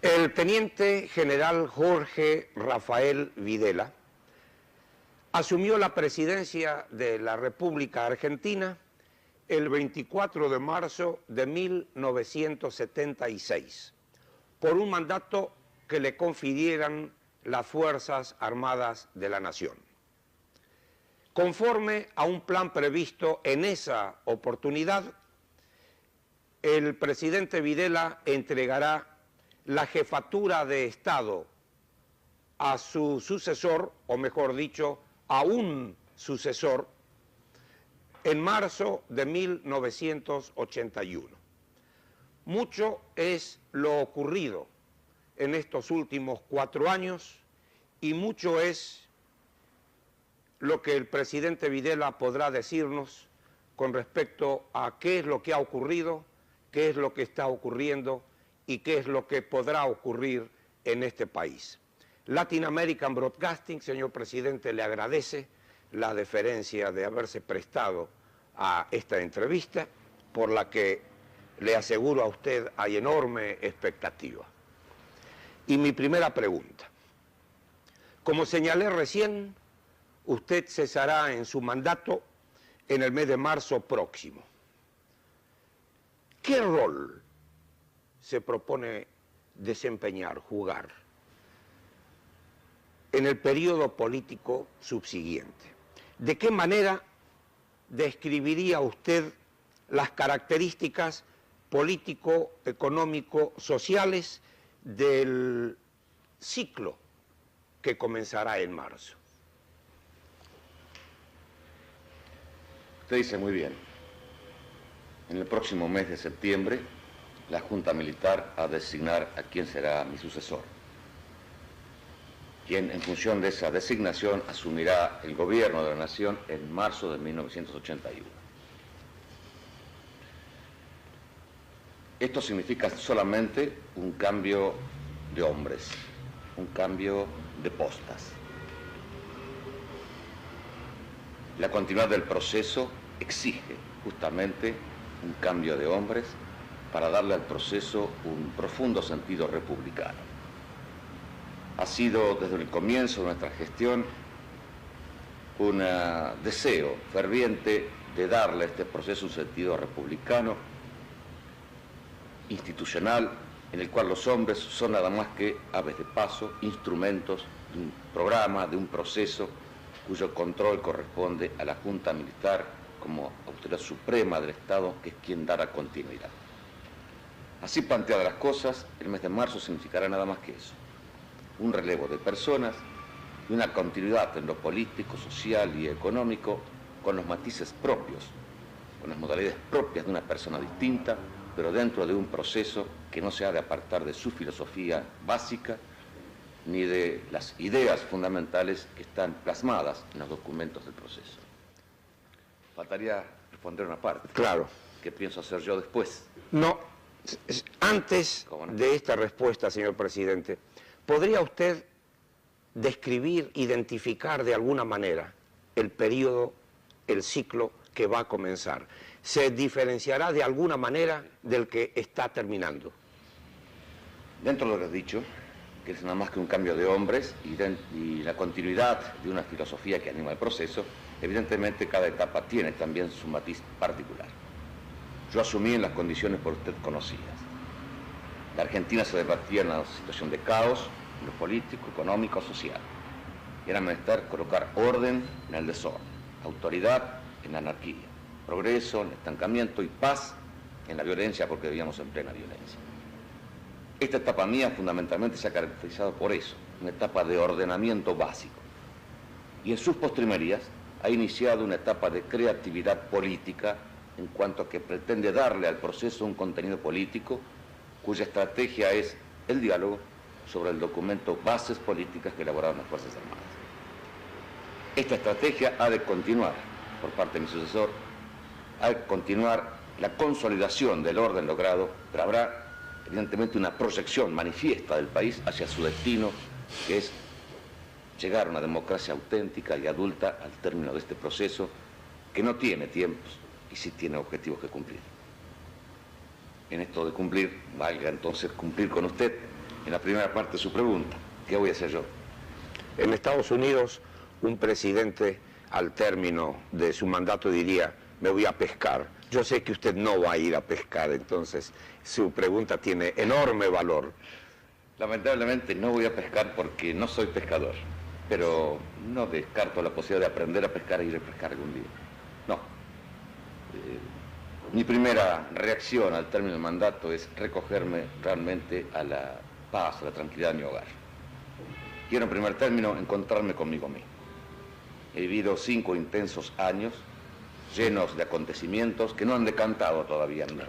El teniente general Jorge Rafael Videla asumió la presidencia de la República Argentina el 24 de marzo de 1976 por un mandato que le confirieran las Fuerzas Armadas de la Nación. Conforme a un plan previsto en esa oportunidad, el presidente Videla entregará la jefatura de Estado a su sucesor, o mejor dicho, a un sucesor, en marzo de 1981. Mucho es lo ocurrido en estos últimos 4 años y mucho es lo que el presidente Videla podrá decirnos con respecto a qué es lo que ha ocurrido, qué es lo que está ocurriendo y qué es lo que podrá ocurrir en este país. Latin American Broadcasting, señor presidente, le agradece la deferencia de haberse prestado a esta entrevista, por la que le aseguro a usted hay enorme expectativa. Y mi primera pregunta: como señalé recién, usted cesará en su mandato en el mes de marzo próximo. ¿Qué rol se propone desempeñar, jugar, en el periodo político subsiguiente? ¿De qué manera describiría usted las características político, económico, sociales del ciclo que comenzará en marzo? Usted dice muy bien. En el próximo mes de septiembre, la Junta Militar ha de designar a quién será mi sucesor, quien en función de esa designación asumirá el gobierno de la nación en marzo de 1981. Esto significa solamente un cambio de hombres, un cambio de postas. La continuidad del proceso exige justamente un cambio de hombres para darle al proceso un profundo sentido republicano. Ha sido desde el comienzo de nuestra gestión un deseo ferviente de darle a este proceso un sentido republicano, institucional, en el cual los hombres son nada más que aves de paso, instrumentos de un programa, de un proceso cuyo control corresponde a la Junta Militar como autoridad suprema del Estado, que es quien dará continuidad. Así planteadas las cosas, el mes de marzo significará nada más que eso: un relevo de personas y una continuidad en lo político, social y económico, con los matices propios, con las modalidades propias de una persona distinta, pero dentro de un proceso que no se ha de apartar de su filosofía básica ni de las ideas fundamentales que están plasmadas en los documentos del proceso. Faltaría responder una parte. Claro. ¿Qué pienso hacer yo después? No, antes de esta respuesta, señor presidente, ¿podría usted describir, identificar de alguna manera el periodo, el ciclo que va a comenzar? ¿Se diferenciará de alguna manera del que está terminando? Dentro de lo que has dicho, que es nada más que un cambio de hombres y la continuidad de una filosofía que anima el proceso, evidentemente cada etapa tiene también su matiz particular. Yo asumí en las condiciones por usted conocidas. La Argentina se debatía en una situación de caos, en lo político, económico, social. Era menester colocar orden en el desorden, autoridad en la anarquía, progreso en el estancamiento y paz en la violencia, porque vivíamos en plena violencia. Esta etapa mía fundamentalmente se ha caracterizado por eso, una etapa de ordenamiento básico. Y en sus postrimerías ha iniciado una etapa de creatividad política en cuanto a que pretende darle al proceso un contenido político cuya estrategia es el diálogo sobre el documento Bases Políticas que elaboraron las Fuerzas Armadas. Esta estrategia ha de continuar por parte de mi sucesor, ha de continuar la consolidación del orden logrado, pero habrá evidentemente una proyección manifiesta del país hacia su destino, que es llegar a una democracia auténtica y adulta al término de este proceso, que no tiene tiempos y sí tiene objetivos que cumplir. En esto de cumplir, valga entonces cumplir con usted, en la primera parte de su pregunta. ¿Qué voy a hacer yo? En Estados Unidos, un presidente al término de su mandato diría, me voy a pescar. Yo sé que usted no va a ir a pescar, entonces su pregunta tiene enorme valor. Lamentablemente no voy a pescar porque no soy pescador, pero no descarto la posibilidad de aprender a pescar e ir a pescar algún día. No. Mi primera reacción al término del mandato es recogerme realmente a la paz, a la tranquilidad de mi hogar. Quiero en primer término encontrarme conmigo mismo. He vivido 5 intensos años llenos de acontecimientos que no han decantado todavía en mí.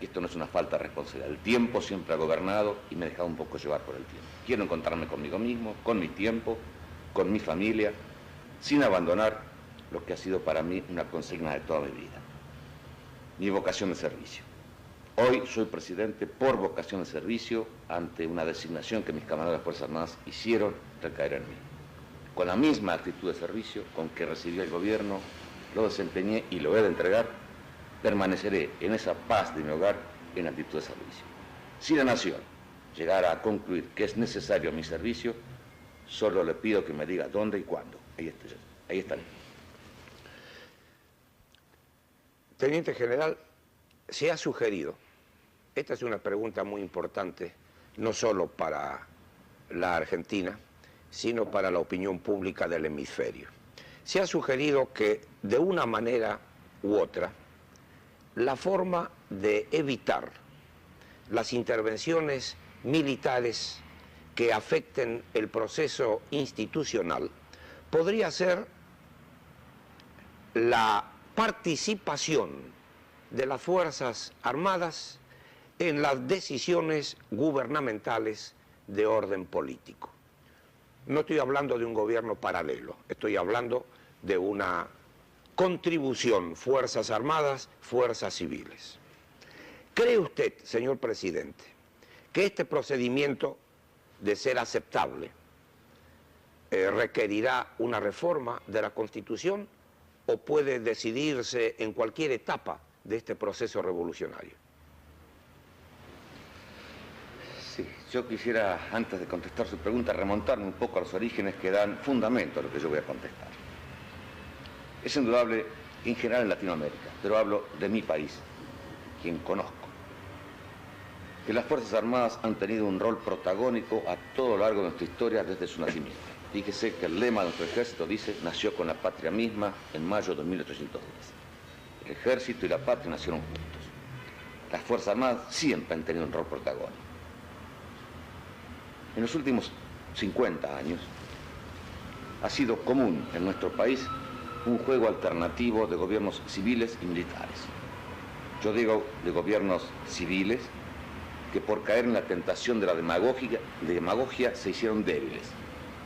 Y esto no es una falta de responsabilidad. El tiempo siempre ha gobernado y me he dejado un poco llevar por el tiempo. Quiero encontrarme conmigo mismo, con mi tiempo, con mi familia, sin abandonar lo que ha sido para mí una consigna de toda mi vida. Mi vocación de servicio. Hoy soy presidente por vocación de servicio ante una designación que mis camaradas de las Fuerzas Armadas hicieron recaer en mí. Con la misma actitud de servicio con que recibí el gobierno, lo desempeñé y lo he de entregar, permaneceré en esa paz de mi hogar en actitud de servicio. Si la nación llegara a concluir que es necesario mi servicio, solo le pido que me diga dónde y cuándo. Ahí estaré. Teniente General, se ha sugerido, esta es una pregunta muy importante, no solo para la Argentina, sino para la opinión pública del hemisferio. Se ha sugerido que, de una manera u otra, la forma de evitar las intervenciones militares que afecten el proceso institucional podría ser la participación de las Fuerzas Armadas en las decisiones gubernamentales de orden político. No estoy hablando de un gobierno paralelo, estoy hablando de una contribución, Fuerzas Armadas, Fuerzas Civiles. ¿Cree usted, señor presidente, que este procedimiento, de ser aceptable, requerirá una reforma de la Constitución o puede decidirse en cualquier etapa de este proceso revolucionario? Sí, yo quisiera, antes de contestar su pregunta, remontarme un poco a los orígenes que dan fundamento a lo que yo voy a contestar. Es indudable, en general en Latinoamérica, pero hablo de mi país, quien conozco, que las Fuerzas Armadas han tenido un rol protagónico a todo lo largo de nuestra historia desde su nacimiento. Fíjese que el lema de nuestro ejército dice, nació con la patria misma en mayo de 1810. El ejército y la patria nacieron juntos. Las Fuerzas Armadas siempre han tenido un rol protagónico. En los últimos 50 años ha sido común en nuestro país un juego alternativo de gobiernos civiles y militares. Yo digo de gobiernos civiles que por caer en la tentación de la demagogia se hicieron débiles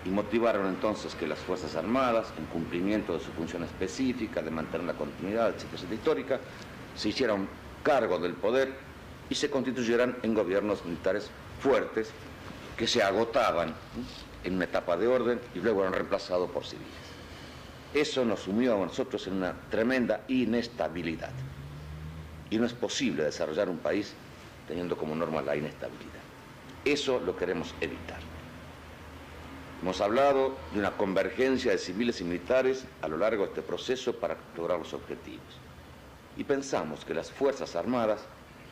y motivaron entonces que las Fuerzas Armadas, en cumplimiento de su función específica de mantener la continuidad, etcétera, histórica, se hicieran cargo del poder y se constituyeran en gobiernos militares fuertes que se agotaban en una etapa de orden y luego eran reemplazados por civiles. Eso nos sumió a nosotros en una tremenda inestabilidad. Y no es posible desarrollar un país teniendo como norma la inestabilidad. Eso lo queremos evitar. Hemos hablado de una convergencia de civiles y militares a lo largo de este proceso para lograr los objetivos. Y pensamos que las Fuerzas Armadas,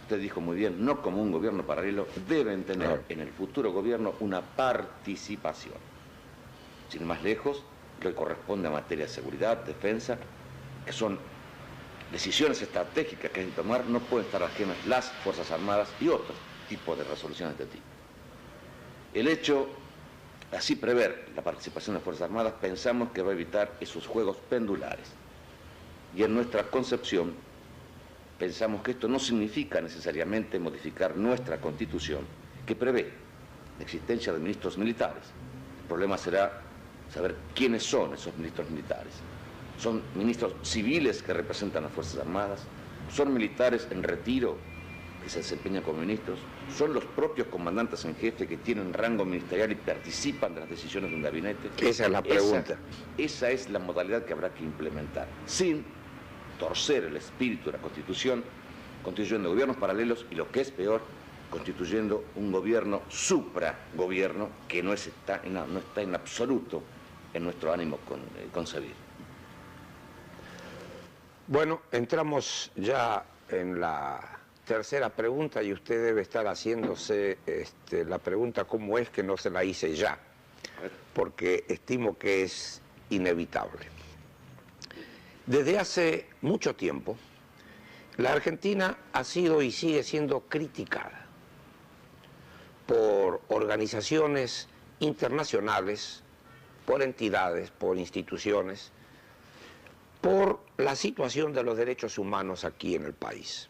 usted dijo muy bien, no como un gobierno paralelo, deben tener en el futuro gobierno una participación. Sin ir más lejos, lo que corresponde a materia de seguridad, defensa, que son decisiones estratégicas que hay que tomar, no pueden estar ajenas las Fuerzas Armadas y otros tipos de resoluciones de este tipo. El hecho, así prever la participación de las Fuerzas Armadas, pensamos que va a evitar esos juegos pendulares. Y en nuestra concepción, pensamos que esto no significa necesariamente modificar nuestra Constitución, que prevé la existencia de ministros militares. El problema será saber quiénes son esos ministros militares. ¿Son ministros civiles que representan a las Fuerzas Armadas? ¿Son militares en retiro que se desempeñan como ministros? ¿Son los propios comandantes en jefe que tienen rango ministerial y participan de las decisiones de un gabinete? Esa es la pregunta. Esa es la modalidad que habrá que implementar, sin torcer el espíritu de la Constitución, constituyendo gobiernos paralelos y, lo que es peor, constituyendo un gobierno supragobierno que no está en absoluto en nuestro ánimo concebir. Bueno, entramos ya en la tercera pregunta y usted debe estar haciéndose la pregunta ¿cómo es que no se la hice ya? Porque estimo que es inevitable. Desde hace mucho tiempo, la Argentina ha sido y sigue siendo criticada por organizaciones internacionales, por entidades, por instituciones, por la situación de los derechos humanos aquí en el país.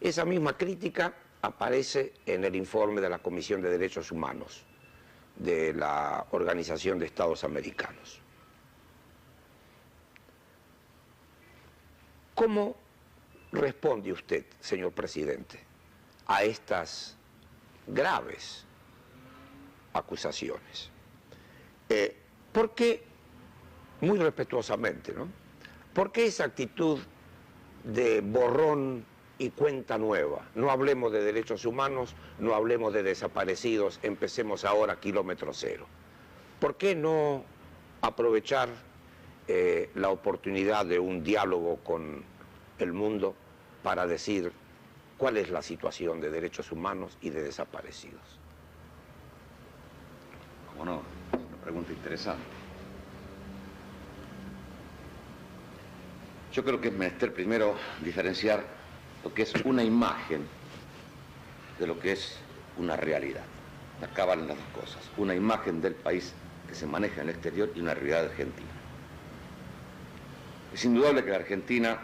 Esa misma crítica aparece en el informe de la Comisión de Derechos Humanos de la Organización de Estados Americanos. ¿Cómo responde usted, señor presidente, a estas graves acusaciones? ¿Por qué, muy respetuosamente, ¿no? ¿Por qué esa actitud de borrón y cuenta nueva? No hablemos de derechos humanos, no hablemos de desaparecidos, empecemos ahora kilómetro cero. ¿Por qué no aprovechar la oportunidad de un diálogo con el mundo para decir cuál es la situación de derechos humanos y de desaparecidos? ¿Cómo no? Es una pregunta interesante. Yo creo que es menester primero diferenciar lo que es una imagen de lo que es una realidad. Acá van las dos cosas. Una imagen del país que se maneja en el exterior y una realidad argentina. Es indudable que la Argentina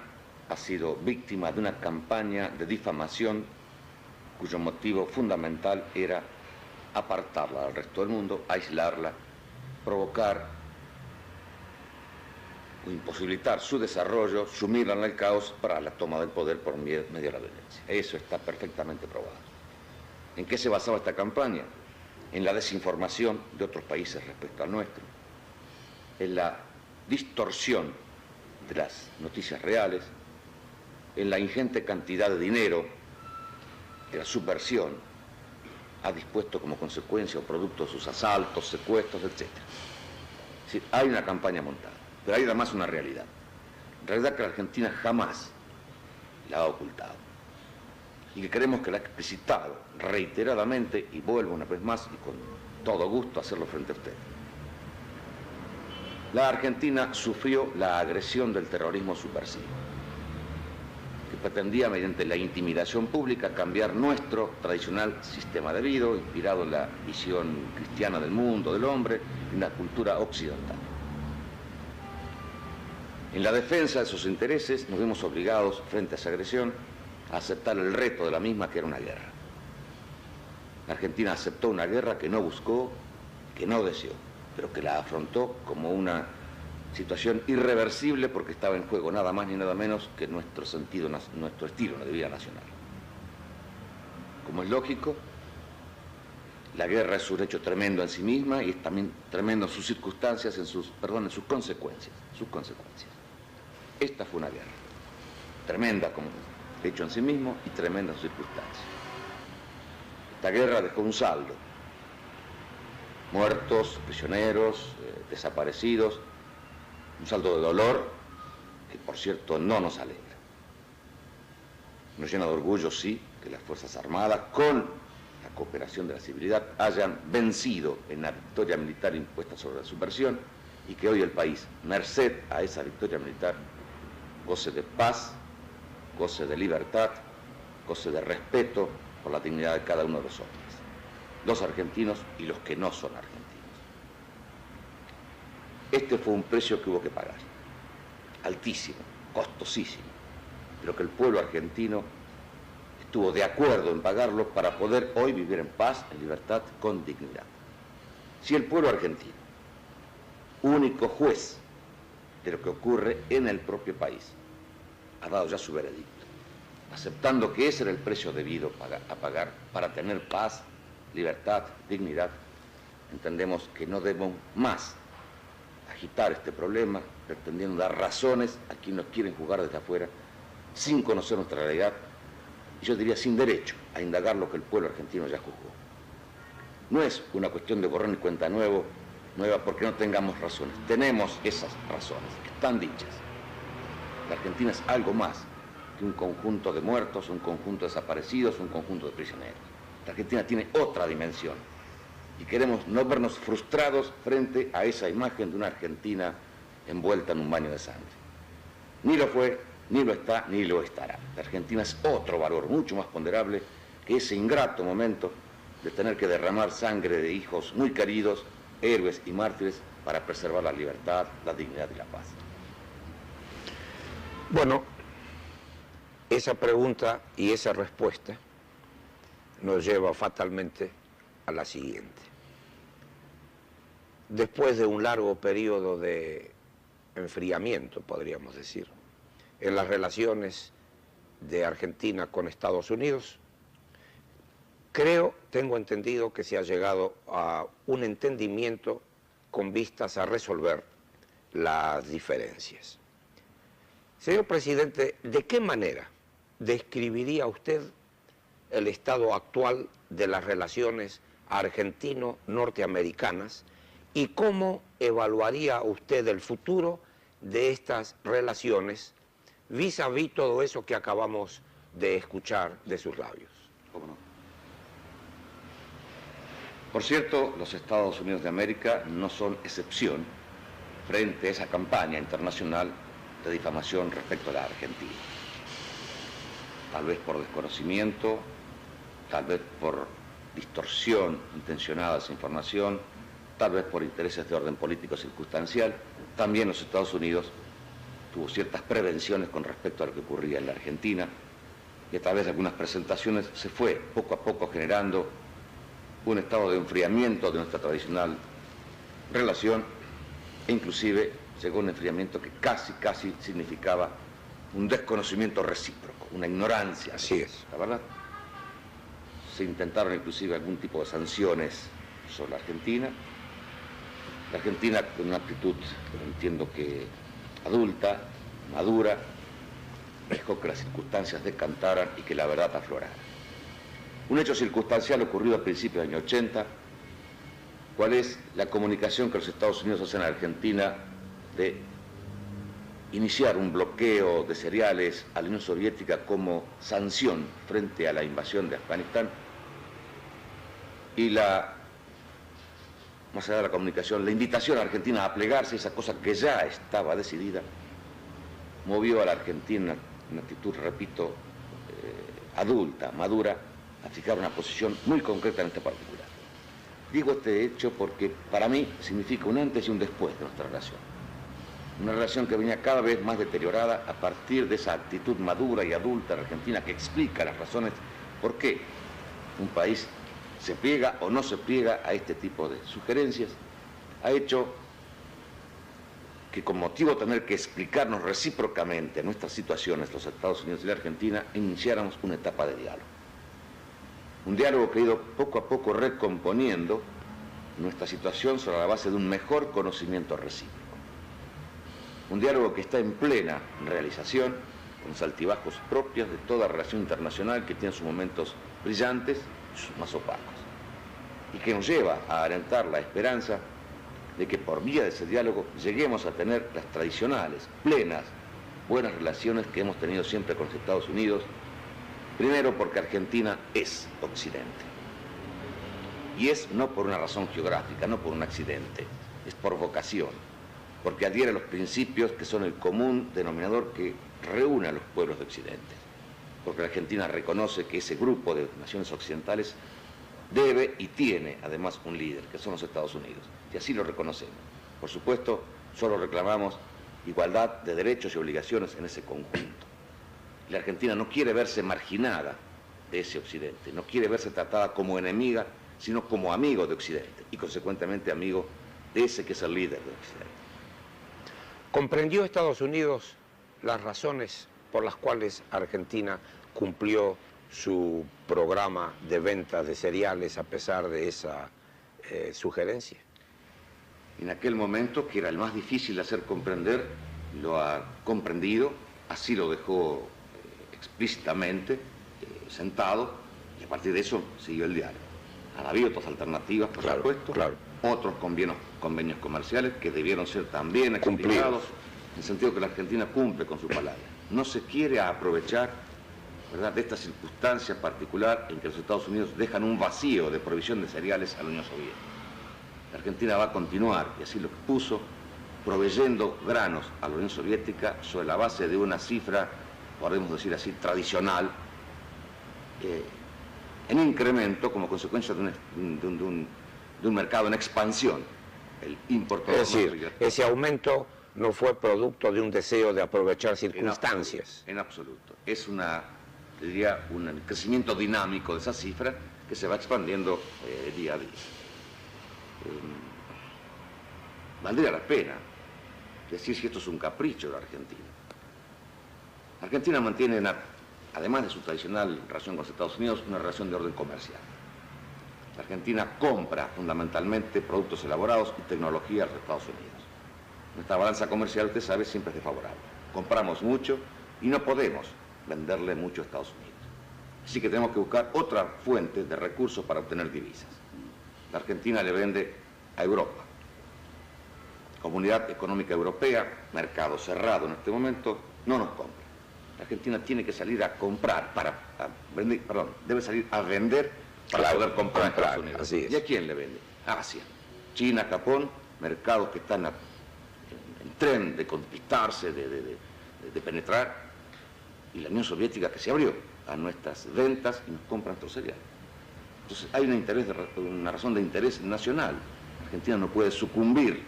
ha sido víctima de una campaña de difamación cuyo motivo fundamental era apartarla del resto del mundo, aislarla, provocar o imposibilitar su desarrollo, sumirla en el caos para la toma del poder por medio de la violencia. Eso está perfectamente probado. ¿En qué se basaba esta campaña? En la desinformación de otros países respecto al nuestro, en la distorsión de las noticias reales, en la ingente cantidad de dinero que la subversión ha dispuesto como consecuencia o producto de sus asaltos, secuestros, etc. Es decir, hay una campaña montada, pero hay además una realidad que la Argentina jamás la ha ocultado y que creemos que la ha explicitado reiteradamente, y vuelvo una vez más y con todo gusto a hacerlo frente a usted. La Argentina sufrió la agresión del terrorismo subversivo, que pretendía, mediante la intimidación pública, cambiar nuestro tradicional sistema de vida, inspirado en la visión cristiana del mundo, del hombre, y una cultura occidental. En la defensa de sus intereses nos vimos obligados, frente a esa agresión, a aceptar el reto de la misma, que era una guerra. La Argentina aceptó una guerra que no buscó, que no deseó, pero que la afrontó como una situación irreversible, porque estaba en juego nada más ni nada menos que nuestro estilo de vida nacional. Como es lógico, la guerra es un hecho tremendo en sí misma y es también tremendo en sus circunstancias, en sus consecuencias. Esta fue una guerra tremenda como hecho en sí mismo y tremenda en sus circunstancias. Esta guerra dejó un saldo: muertos, prisioneros, desaparecidos, un saldo de dolor que, por cierto, no nos alegra. Nos llena de orgullo, sí, que las Fuerzas Armadas, con la cooperación de la civilidad, hayan vencido en la victoria militar impuesta sobre la subversión, y que hoy el país, merced a esa victoria militar, goce de paz, goce de libertad, goce de respeto por la dignidad de cada uno de los hombres, los argentinos y los que no son argentinos. Este fue un precio que hubo que pagar, altísimo, costosísimo, pero que el pueblo argentino estuvo de acuerdo en pagarlo para poder hoy vivir en paz, en libertad, con dignidad. Si el pueblo argentino, único juez de lo que ocurre en el propio país, ha dado ya su veredicto, aceptando que ese era el precio debido a pagar para tener paz, libertad, dignidad, entendemos que no debemos más agitar este problema, pretendiendo dar razones a quienes nos quieren jugar desde afuera, sin conocer nuestra realidad, y yo diría sin derecho, a indagar lo que el pueblo argentino ya juzgó. No es una cuestión de borrón y cuenta nueva porque no tengamos razones. Tenemos esas razones, están dichas. La Argentina es algo más que un conjunto de muertos, un conjunto de desaparecidos, un conjunto de prisioneros. La Argentina tiene otra dimensión y queremos no vernos frustrados frente a esa imagen de una Argentina envuelta en un baño de sangre. Ni lo fue, ni lo está, ni lo estará. La Argentina es otro valor mucho más ponderable que ese ingrato momento de tener que derramar sangre de hijos muy queridos, héroes y mártires para preservar la libertad, la dignidad y la paz. Bueno, esa pregunta y esa respuesta nos lleva fatalmente a la siguiente. Después de un largo periodo de enfriamiento, podríamos decir, en las relaciones de Argentina con Estados Unidos, tengo entendido que se ha llegado a un entendimiento con vistas a resolver las diferencias. Señor presidente, ¿de qué manera describiría usted el estado actual de las relaciones argentino-norteamericanas y cómo evaluaría usted el futuro de estas relaciones vis a vis todo eso que acabamos de escuchar de sus labios? ¿Cómo no? Por cierto, los Estados Unidos de América no son excepción frente a esa campaña internacional de difamación respecto a la Argentina. Tal vez por desconocimiento, tal vez por distorsión intencionada de esa información, tal vez por intereses de orden político circunstancial. También los Estados Unidos tuvo ciertas prevenciones con respecto a lo que ocurría en la Argentina y a través de algunas presentaciones se fue poco a poco generando un estado de enfriamiento de nuestra tradicional relación e inclusive llegó un enfriamiento que casi significaba un desconocimiento recíproco, una ignorancia. Así es. ¿La verdad? Se intentaron inclusive algún tipo de sanciones sobre la Argentina. La Argentina con una actitud, entiendo que adulta, madura, dejó que las circunstancias decantaran y que la verdad aflorara. Un hecho circunstancial ocurrido a principios del año 80, ¿cuál es la comunicación que los Estados Unidos hacen a la Argentina de iniciar un bloqueo de cereales a la Unión Soviética como sanción frente a la invasión de Afganistán? Y más allá de la comunicación, la invitación a la Argentina a plegarse, esa cosa que ya estaba decidida, movió a la Argentina en una actitud, repito, adulta, madura, a fijar una posición muy concreta en este particular. Digo este hecho porque para mí significa un antes y un después de nuestra relación. Una relación que venía cada vez más deteriorada a partir de esa actitud madura y adulta de la Argentina que explica las razones por qué un país se pliega o no se pliega a este tipo de sugerencias, ha hecho que con motivo de tener que explicarnos recíprocamente nuestras situaciones, los Estados Unidos y la Argentina, iniciáramos una etapa de diálogo. Un diálogo que ha ido poco a poco recomponiendo nuestra situación sobre la base de un mejor conocimiento recíproco. Un diálogo que está en plena realización, con sus altibajos propios de toda relación internacional que tiene sus momentos brillantes y sus más opacos. Y que nos lleva a alentar la esperanza de que por vía de ese diálogo lleguemos a tener las tradicionales, plenas, buenas relaciones que hemos tenido siempre con los Estados Unidos. Primero porque Argentina es Occidente. Y es no por una razón geográfica, no por un accidente, es por vocación, porque adhiere a los principios que son el común denominador que reúne a los pueblos de Occidente. Porque la Argentina reconoce que ese grupo de naciones occidentales debe y tiene además un líder, que son los Estados Unidos, y así lo reconocemos. Por supuesto, solo reclamamos igualdad de derechos y obligaciones en ese conjunto. La Argentina no quiere verse marginada de ese Occidente, no quiere verse tratada como enemiga, sino como amigo de Occidente, y consecuentemente amigo de ese que es el líder de Occidente. ¿Comprendió Estados Unidos las razones por las cuales Argentina cumplió su programa de venta de cereales a pesar de esa sugerencia? En aquel momento, que era el más difícil de hacer comprender, lo ha comprendido, así lo dejó explícitamente, sentado, y a partir de eso siguió el diálogo. Han habido otras alternativas, por supuesto, otros convenios comerciales que debieron ser también explicados, en el sentido que la Argentina cumple con su palabra. No se quiere aprovechar, ¿verdad?, de esta circunstancia particular en que los Estados Unidos dejan un vacío de provisión de cereales a la Unión Soviética. La Argentina va a continuar, y así lo expuso, proveyendo granos a la Unión Soviética sobre la base de una cifra, podemos decir así, tradicional, en incremento como consecuencia de un mercado en expansión. El importador. Es decir, ese aumento no fue producto de un deseo de aprovechar circunstancias. En absoluto. Es diría, un crecimiento dinámico de esa cifra que se va expandiendo día a día. Valdría la pena decir si esto es un capricho de la Argentina. La Argentina mantiene, además de su tradicional relación con los Estados Unidos, una relación de orden comercial. La Argentina compra fundamentalmente productos elaborados y tecnología a los Estados Unidos. Nuestra balanza comercial, usted sabe, siempre es desfavorable. Compramos mucho y no podemos venderle mucho a Estados Unidos. Así que tenemos que buscar otra fuente de recursos para obtener divisas. La Argentina le vende a Europa. Comunidad Económica Europea, mercado cerrado en este momento, no nos compra. La Argentina tiene que salir a comprar, debe salir a vender para poder comprar a Estados Unidos. Así es. ¿Y a quién le vende? A Asia. China, Japón, mercados que están en tren de conquistarse, de penetrar, y la Unión Soviética que se abrió a nuestras ventas y nos compra nuestros cereales. Entonces hay una razón de interés nacional. Argentina no puede sucumbir,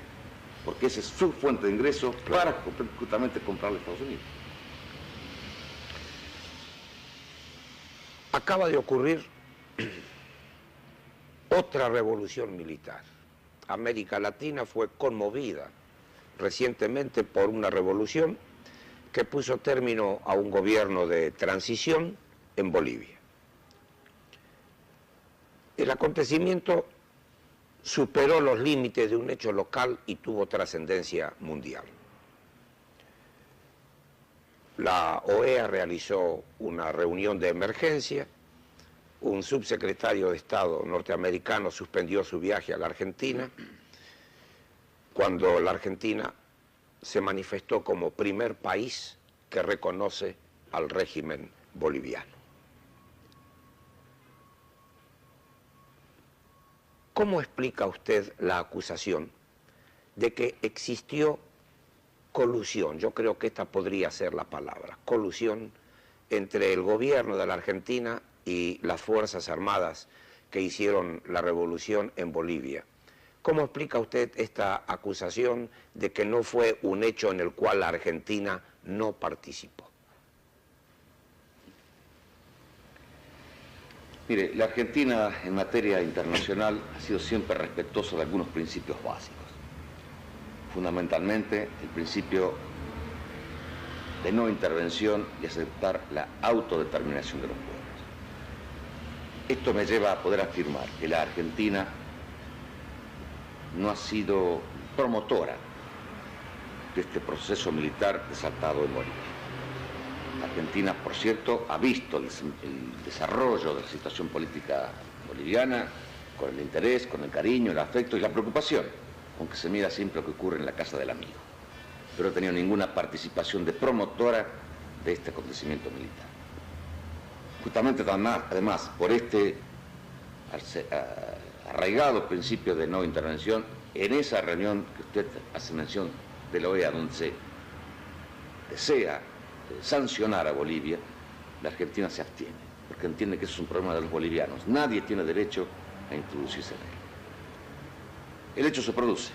porque esa es su fuente de ingreso para justamente comprarle a Estados Unidos. Acaba de ocurrir otra revolución militar. América Latina fue conmovida recientemente por una revolución que puso término a un gobierno de transición en Bolivia. El acontecimiento superó los límites de un hecho local y tuvo trascendencia mundial. La OEA realizó una reunión de emergencia, un subsecretario de Estado norteamericano suspendió su viaje a la Argentina, cuando la Argentina se manifestó como primer país que reconoce al régimen boliviano. ¿Cómo explica usted la acusación de que existió colusión? Yo creo que esta podría ser la palabra, colusión entre el gobierno de la Argentina y las Fuerzas Armadas que hicieron la revolución en Bolivia. ¿Cómo explica usted esta acusación de que no fue un hecho en el cual la Argentina no participó? Mire, la Argentina en materia internacional ha sido siempre respetuosa de algunos principios básicos. Fundamentalmente el principio de no intervención y aceptar la autodeterminación de los pueblos. Esto me lleva a poder afirmar que la Argentina no ha sido promotora de este proceso militar desatado en Bolivia. La Argentina, por cierto, ha visto el desarrollo de la situación política boliviana con el interés, con el cariño, el afecto y la preocupación, aunque se mira siempre lo que ocurre en la casa del amigo. Pero no ha tenido ninguna participación de promotora de este acontecimiento militar. Justamente además, por este arraigado principio de no intervención, en esa reunión que usted hace mención de la OEA, donde se desea sancionar a Bolivia, la Argentina se abstiene, porque entiende que eso es un problema de los bolivianos. Nadie tiene derecho a introducirse en él. El hecho se produce,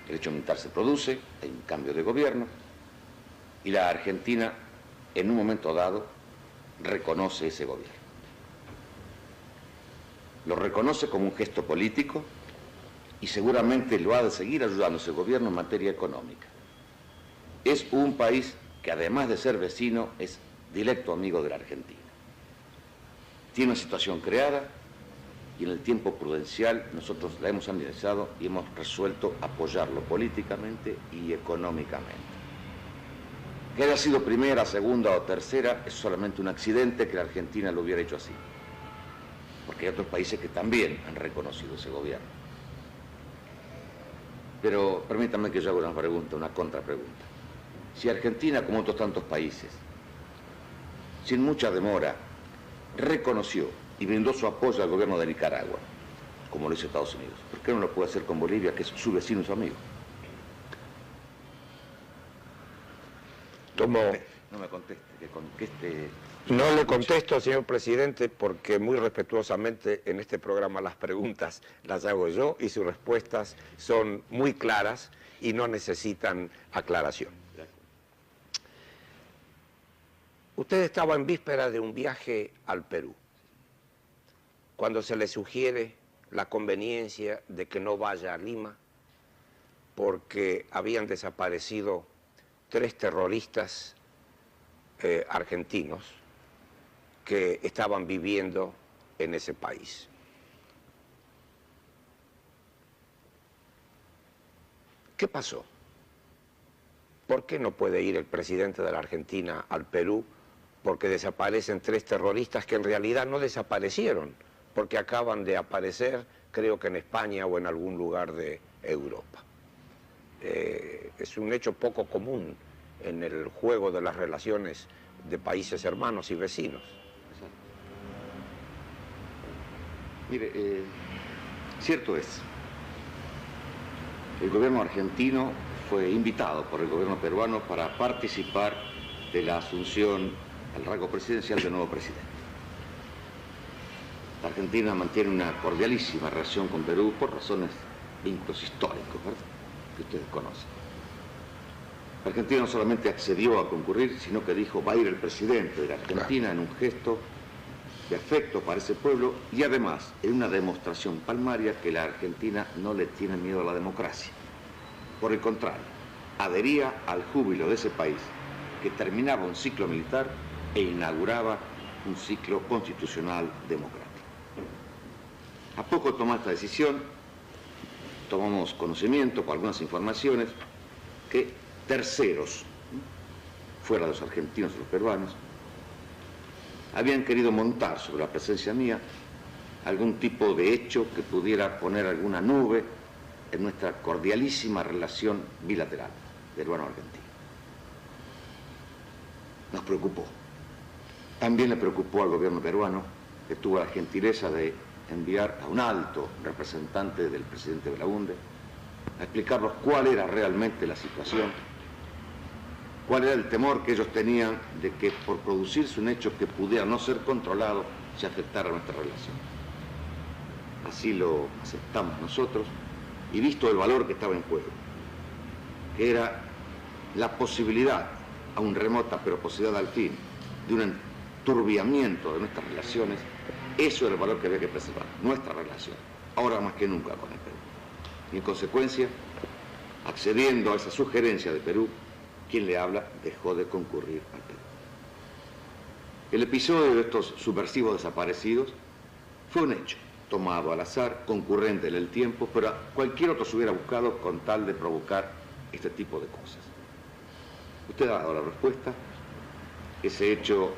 el hecho militar se produce, hay un cambio de gobierno, y la Argentina, en un momento dado, reconoce ese gobierno. Lo reconoce como un gesto político y seguramente lo ha de seguir ayudando ese gobierno en materia económica. Es un país que además de ser vecino es directo amigo de la Argentina. Tiene una situación creada y en el tiempo prudencial nosotros la hemos analizado y hemos resuelto apoyarlo políticamente y económicamente. Que haya sido primera, segunda o tercera es solamente un accidente que la Argentina lo hubiera hecho así. Porque hay otros países que también han reconocido ese gobierno. Pero permítanme que yo haga una pregunta, una contrapregunta. Si Argentina, como otros tantos países, sin mucha demora, reconoció y brindó su apoyo al gobierno de Nicaragua, como lo hizo Estados Unidos, ¿por qué no lo puede hacer con Bolivia, que es su vecino y su amigo? No me conteste, que conteste. No le contesto, señor presidente, porque muy respetuosamente en este programa las preguntas las hago yo y sus respuestas son muy claras y no necesitan aclaración. Usted estaba en víspera de un viaje al Perú, cuando se le sugiere la conveniencia de que no vaya a Lima porque habían desaparecido 3 terroristas argentinos que estaban viviendo en ese país. ¿Qué pasó? ¿Por qué no puede ir el presidente de la Argentina al Perú? Porque desaparecen 3 terroristas que en realidad no desaparecieron, porque acaban de aparecer, creo que en España o en algún lugar de Europa. Es un hecho poco común en el juego de las relaciones de países hermanos y vecinos. Mire, cierto es, el gobierno argentino fue invitado por el gobierno peruano para participar de la asunción al rango presidencial del nuevo presidente. La Argentina mantiene una cordialísima relación con Perú por razones, vínculos históricos, ¿verdad?, que ustedes conocen. La Argentina no solamente accedió a concurrir, sino que dijo va a ir el presidente de la Argentina en un gesto de afecto para ese pueblo y además en una demostración palmaria que la Argentina no le tiene miedo a la democracia. Por el contrario, adhería al júbilo de ese país que terminaba un ciclo militar e inauguraba un ciclo constitucional democrático. A poco de tomar esta decisión, tomamos conocimiento con algunas informaciones que terceros, fuera de los argentinos y los peruanos, habían querido montar sobre la presencia mía algún tipo de hecho que pudiera poner alguna nube en nuestra cordialísima relación bilateral peruano-argentina. Nos preocupó. También le preocupó al gobierno peruano, que tuvo la gentileza de enviar a un alto representante del presidente Belaúnde a explicarnos cuál era realmente la situación, cuál era el temor que ellos tenían de que por producirse un hecho que pudiera no ser controlado se afectara nuestra relación. Así lo aceptamos nosotros y visto el valor que estaba en juego, que era la posibilidad, aún remota pero posibilidad al fin, de un enturbiamiento de nuestras relaciones, eso era el valor que había que preservar, nuestra relación, ahora más que nunca con el Perú. Y en consecuencia, accediendo a esa sugerencia de Perú, quien le habla dejó de concurrir al Perú. El episodio de estos subversivos desaparecidos fue un hecho tomado al azar, concurrente en el tiempo, pero cualquier otro se hubiera buscado con tal de provocar este tipo de cosas. Usted ha dado la respuesta. Ese hecho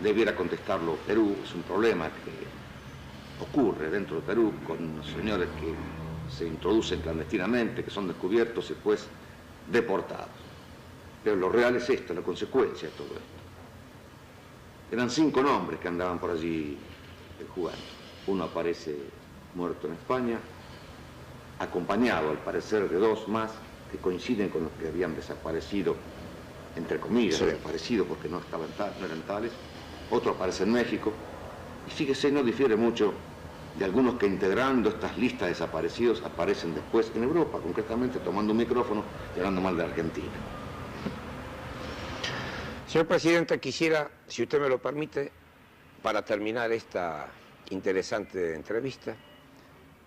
debiera contestarlo Perú, es un problema que ocurre dentro de Perú con los señores que se introducen clandestinamente, que son descubiertos y después deportados. Pero lo real es esto, la consecuencia de todo esto. Eran 5 nombres que andaban por allí jugando. Uno aparece muerto en España, acompañado al parecer de 2 más que coinciden con los que habían desaparecido, entre comillas, sí, desaparecido porque no eran tales. Otro aparece en México, y fíjese, no difiere mucho de algunos que integrando estas listas de desaparecidos aparecen después en Europa, concretamente tomando un micrófono y hablando mal de Argentina. Señor presidente, quisiera, si usted me lo permite, para terminar esta interesante entrevista,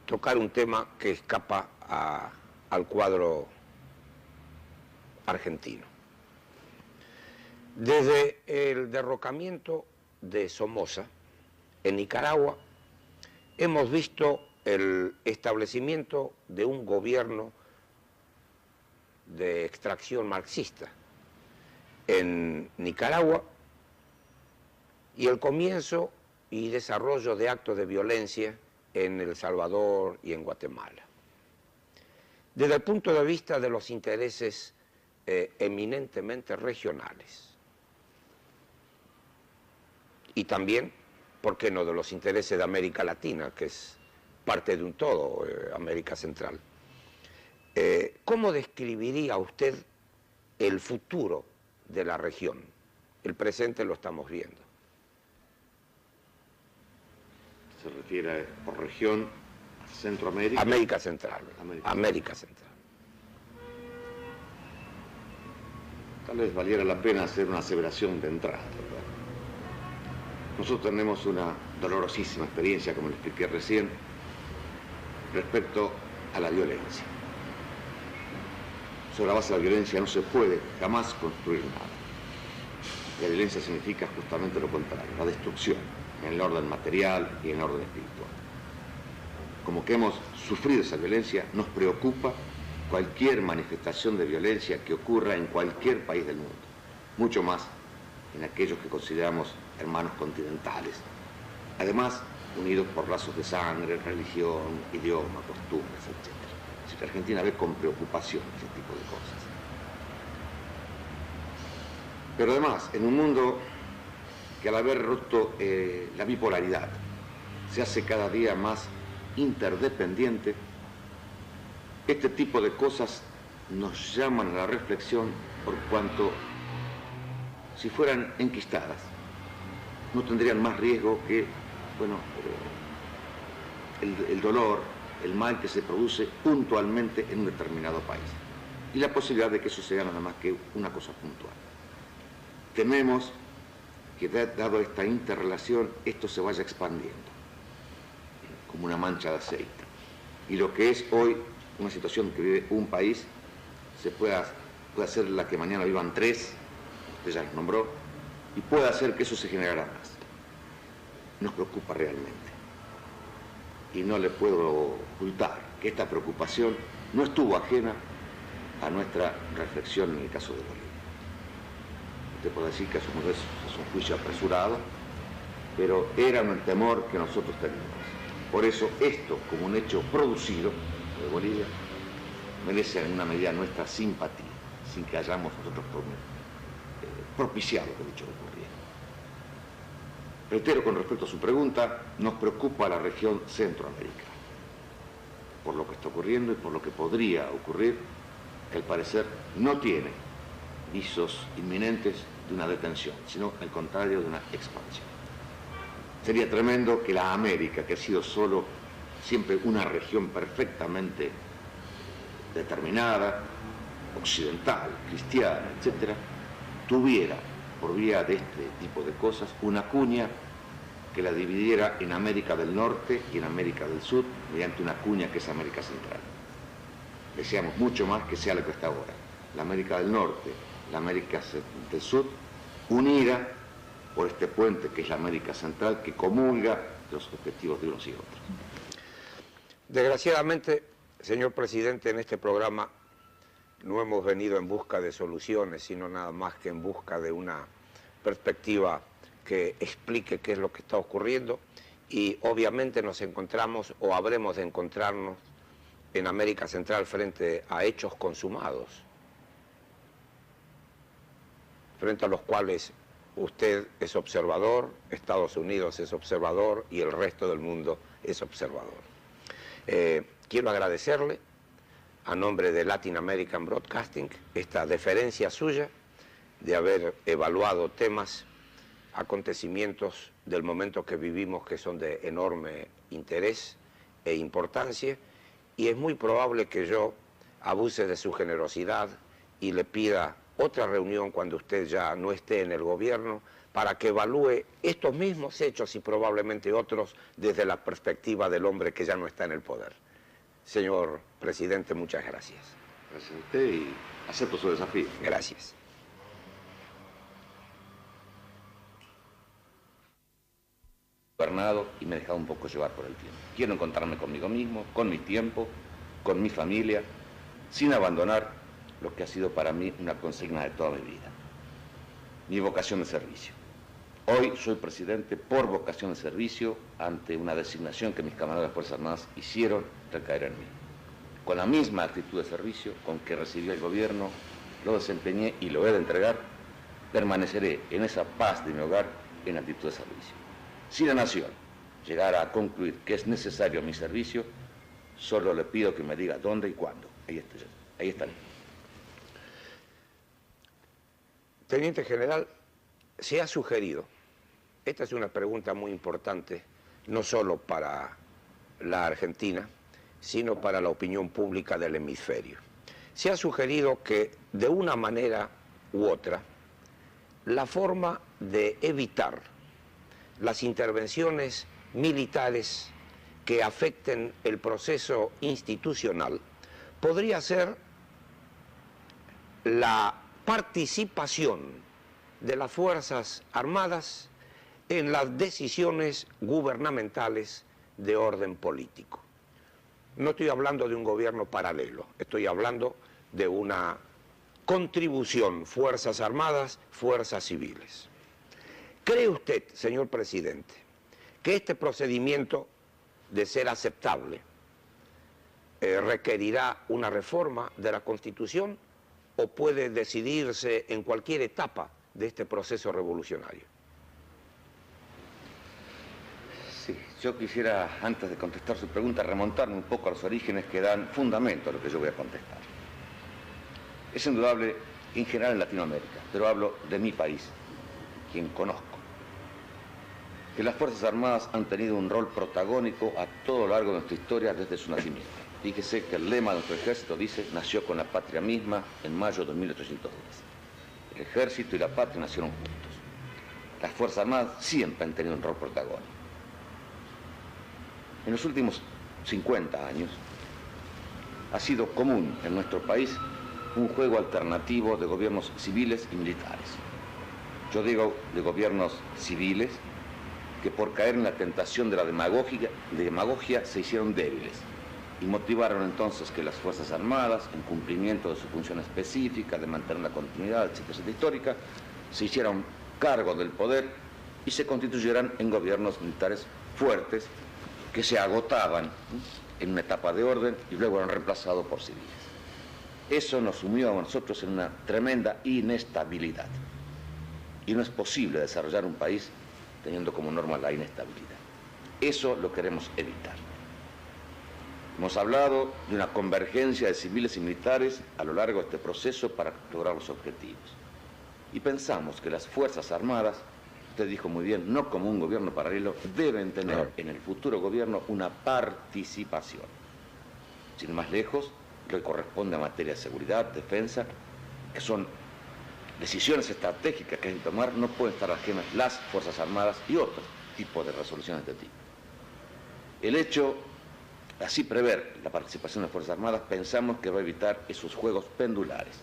tocar un tema que escapa al cuadro argentino. Desde el derrocamiento de Somoza en Nicaragua, hemos visto el establecimiento de un gobierno de extracción marxista en Nicaragua y el comienzo y desarrollo de actos de violencia en El Salvador y en Guatemala. Desde el punto de vista de los intereses eminentemente regionales y también, ¿por qué no?, de los intereses de América Latina, que es parte de un todo, América Central. ¿Cómo describiría usted el futuro de la región? El presente lo estamos viendo. ¿Se refiere por región a Centroamérica? América Central. América Central. Tal vez valiera la pena hacer una aseveración de entrada, ¿verdad? Nosotros tenemos una dolorosísima experiencia, como le expliqué recién, respecto a la violencia. Sobre la base de la violencia no se puede jamás construir nada. La violencia significa justamente lo contrario, la destrucción, en el orden material y en el orden espiritual. Como que hemos sufrido esa violencia, nos preocupa cualquier manifestación de violencia que ocurra en cualquier país del mundo, mucho más en aquellos que consideramos hermanos continentales, además unidos por lazos de sangre, religión, idioma, costumbres, etc. Así que Argentina ve con preocupación ese tipo de cosas. Pero además, en un mundo que al haber roto la bipolaridad se hace cada día más interdependiente, este tipo de cosas nos llaman a la reflexión por cuanto, si fueran enquistadas, no tendrían más riesgo que, bueno, el dolor, el mal que se produce puntualmente en un determinado país. Y la posibilidad de que eso sea nada más que una cosa puntual. Tememos que, dado esta interrelación, esto se vaya expandiendo como una mancha de aceite. Y lo que es hoy una situación que vive un país, puede hacer la que mañana vivan 3, usted ya los nombró, y puede hacer que eso se generara más. Nos preocupa realmente. Y no le puedo ocultar que esta preocupación no estuvo ajena a nuestra reflexión en el caso de Bolivia. Usted puede decir que es un juicio apresurado, pero era un temor que nosotros teníamos. Por eso esto, como un hecho producido de Bolivia, merece en una medida nuestra simpatía, sin que hayamos nosotros propiciado que dicho ocurriera. Reitero, con respecto a su pregunta, nos preocupa la región centroamericana, por lo que está ocurriendo y por lo que podría ocurrir, que al parecer no tiene visos inminentes de una detención, sino al contrario de una expansión. Sería tremendo que la América, que ha sido solo siempre una región perfectamente determinada, occidental, cristiana, etc., tuviera, por vía de este tipo de cosas, una cuña que la dividiera en América del Norte y en América del Sur, mediante una cuña que es América Central. Deseamos mucho más que sea lo que está ahora. La América del Norte, la América del Sur, unida por este puente que es la América Central, que comulga los objetivos de unos y otros. Desgraciadamente, señor presidente, en este programa no hemos venido en busca de soluciones, sino nada más que en busca de una perspectiva que explique qué es lo que está ocurriendo, y obviamente nos encontramos o habremos de encontrarnos en América Central frente a hechos consumados, frente a los cuales usted es observador, Estados Unidos es observador y el resto del mundo es observador. Quiero agradecerle a nombre de Latin American Broadcasting esta deferencia suya de haber evaluado temas, acontecimientos del momento que vivimos que son de enorme interés e importancia, y es muy probable que yo abuse de su generosidad y le pida otra reunión cuando usted ya no esté en el gobierno para que evalúe estos mismos hechos y probablemente otros desde la perspectiva del hombre que ya no está en el poder. Señor presidente, muchas gracias. Gracias a usted y acepto su desafío. Gracias. Gobernado y me he dejado un poco llevar por el tiempo. Quiero encontrarme conmigo mismo, con mi tiempo, con mi familia, sin abandonar lo que ha sido para mí una consigna de toda mi vida. mi vocación de servicio. Hoy soy presidente por vocación de servicio ante una designación que mis camaradas de las Fuerzas Armadas hicieron recaer en mí. Con la misma actitud de servicio con que recibí el gobierno, lo desempeñé y lo he de entregar, permaneceré en esa paz de mi hogar en actitud de servicio. Si la nación llegara a concluir que es necesario mi servicio, solo le pido que me diga dónde y cuándo. Ahí estaré. Teniente General, se ha sugerido, esta es una pregunta muy importante, no solo para la Argentina, sino para la opinión pública del hemisferio. Se ha sugerido que, de una manera u otra, la forma de evitar las intervenciones militares que afecten el proceso institucional podría ser la participación de las Fuerzas Armadas en las decisiones gubernamentales de orden político. No estoy hablando de un gobierno paralelo, estoy hablando de una contribución, Fuerzas Armadas, Fuerzas Civiles. ¿Cree usted, señor presidente, que este procedimiento, de ser aceptable, requerirá una reforma de la Constitución o puede decidirse en cualquier etapa de este proceso revolucionario? Sí, yo quisiera, antes de contestar su pregunta, remontarme un poco a los orígenes que dan fundamento a lo que yo voy a contestar. Es indudable, en general en Latinoamérica, pero hablo de mi país, quien conozco, que las Fuerzas Armadas han tenido un rol protagónico a todo lo largo de nuestra historia desde su nacimiento. Fíjese que el lema de nuestro ejército dice, nació con la patria misma en mayo de 1810. El ejército y la patria nacieron juntos. Las Fuerzas Armadas siempre han tenido un rol protagónico. En los últimos 50 años ha sido común en nuestro país un juego alternativo de gobiernos civiles y militares. Yo digo de gobiernos civiles que por caer en la tentación de la demagogia se hicieron débiles y motivaron entonces que las Fuerzas Armadas, en cumplimiento de su función específica de mantener la continuidad, etcétera, histórica, se hicieran cargo del poder y se constituyeran en gobiernos militares fuertes que se agotaban en una etapa de orden y luego eran reemplazados por civiles. Eso nos sumió a nosotros en una tremenda inestabilidad. Y no es posible desarrollar un país teniendo como norma la inestabilidad. Eso lo queremos evitar. Hemos hablado de una convergencia de civiles y militares a lo largo de este proceso para lograr los objetivos. Y pensamos que las Fuerzas Armadas, usted dijo muy bien, no como un gobierno paralelo, deben tener en el futuro gobierno una participación. Sin ir más lejos, lo que corresponde a materia de seguridad, defensa, que son decisiones estratégicas que hay que tomar, no pueden estar ajenas las Fuerzas Armadas y otros tipos de resoluciones de este tipo. El hecho, así prever la participación de las Fuerzas Armadas, pensamos que va a evitar esos juegos pendulares.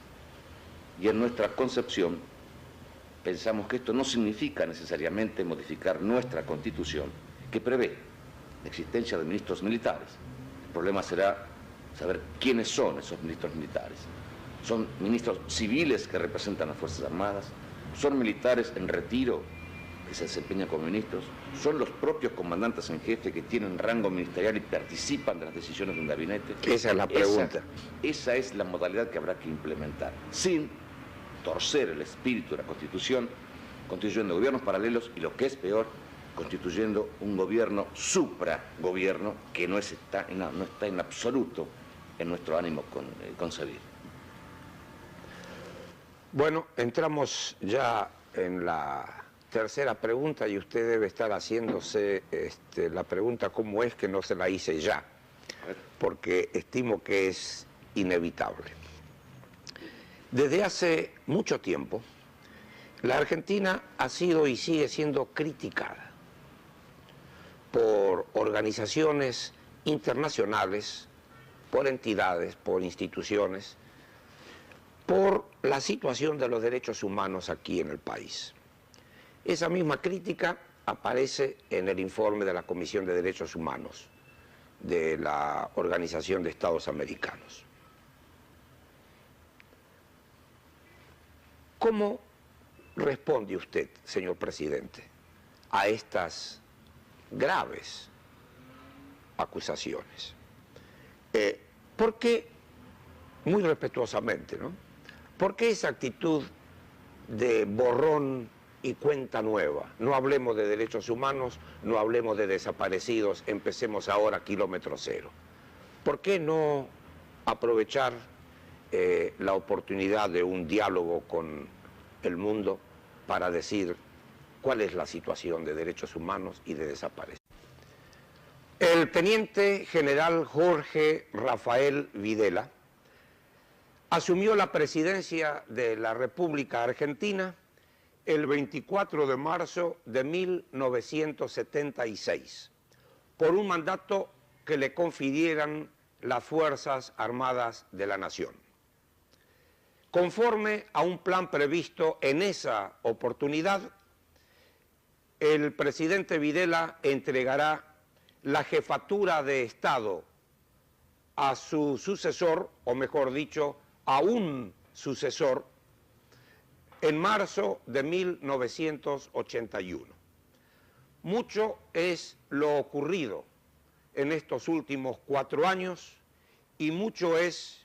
Y en nuestra concepción, pensamos que esto no significa necesariamente modificar nuestra Constitución, que prevé la existencia de ministros militares. El problema será saber quiénes son esos ministros militares. ¿Son ministros civiles que representan a las Fuerzas Armadas? ¿Son militares en retiro que se desempeñan como ministros? ¿Son los propios comandantes en jefe que tienen rango ministerial y participan de las decisiones de un gabinete? Esa es la pregunta. Esa es la modalidad que habrá que implementar, sin torcer el espíritu de la Constitución, constituyendo gobiernos paralelos y, lo que es peor, constituyendo un gobierno supragobierno que no está en absoluto en nuestro ánimo concebir. Bueno, entramos ya en la tercera pregunta y usted debe estar haciéndose la pregunta cómo es que no se la hice ya, porque estimo que es inevitable. Desde hace mucho tiempo, la Argentina ha sido y sigue siendo criticada por organizaciones internacionales, por entidades, por instituciones, por la situación de los derechos humanos aquí en el país. Esa misma crítica aparece en el informe de la Comisión de Derechos Humanos de la Organización de Estados Americanos. ¿Cómo responde usted, señor presidente, a estas graves acusaciones? ¿Por qué, muy respetuosamente, ¿no? ¿Por qué esa actitud de borrón y cuenta nueva? No hablemos de derechos humanos, no hablemos de desaparecidos, empecemos ahora kilómetro cero. ¿Por qué no aprovechar la oportunidad de un diálogo con el mundo para decir cuál es la situación de derechos humanos y de desaparecidos? El teniente general Jorge Rafael Videla asumió la presidencia de la República Argentina el 24 de marzo de 1976 por un mandato que le confirieran las Fuerzas Armadas de la Nación. Conforme a un plan previsto en esa oportunidad, el presidente Videla entregará la jefatura de Estado a su sucesor, o mejor dicho, a un sucesor, en marzo de 1981. Mucho es lo ocurrido en estos últimos 4 años y mucho es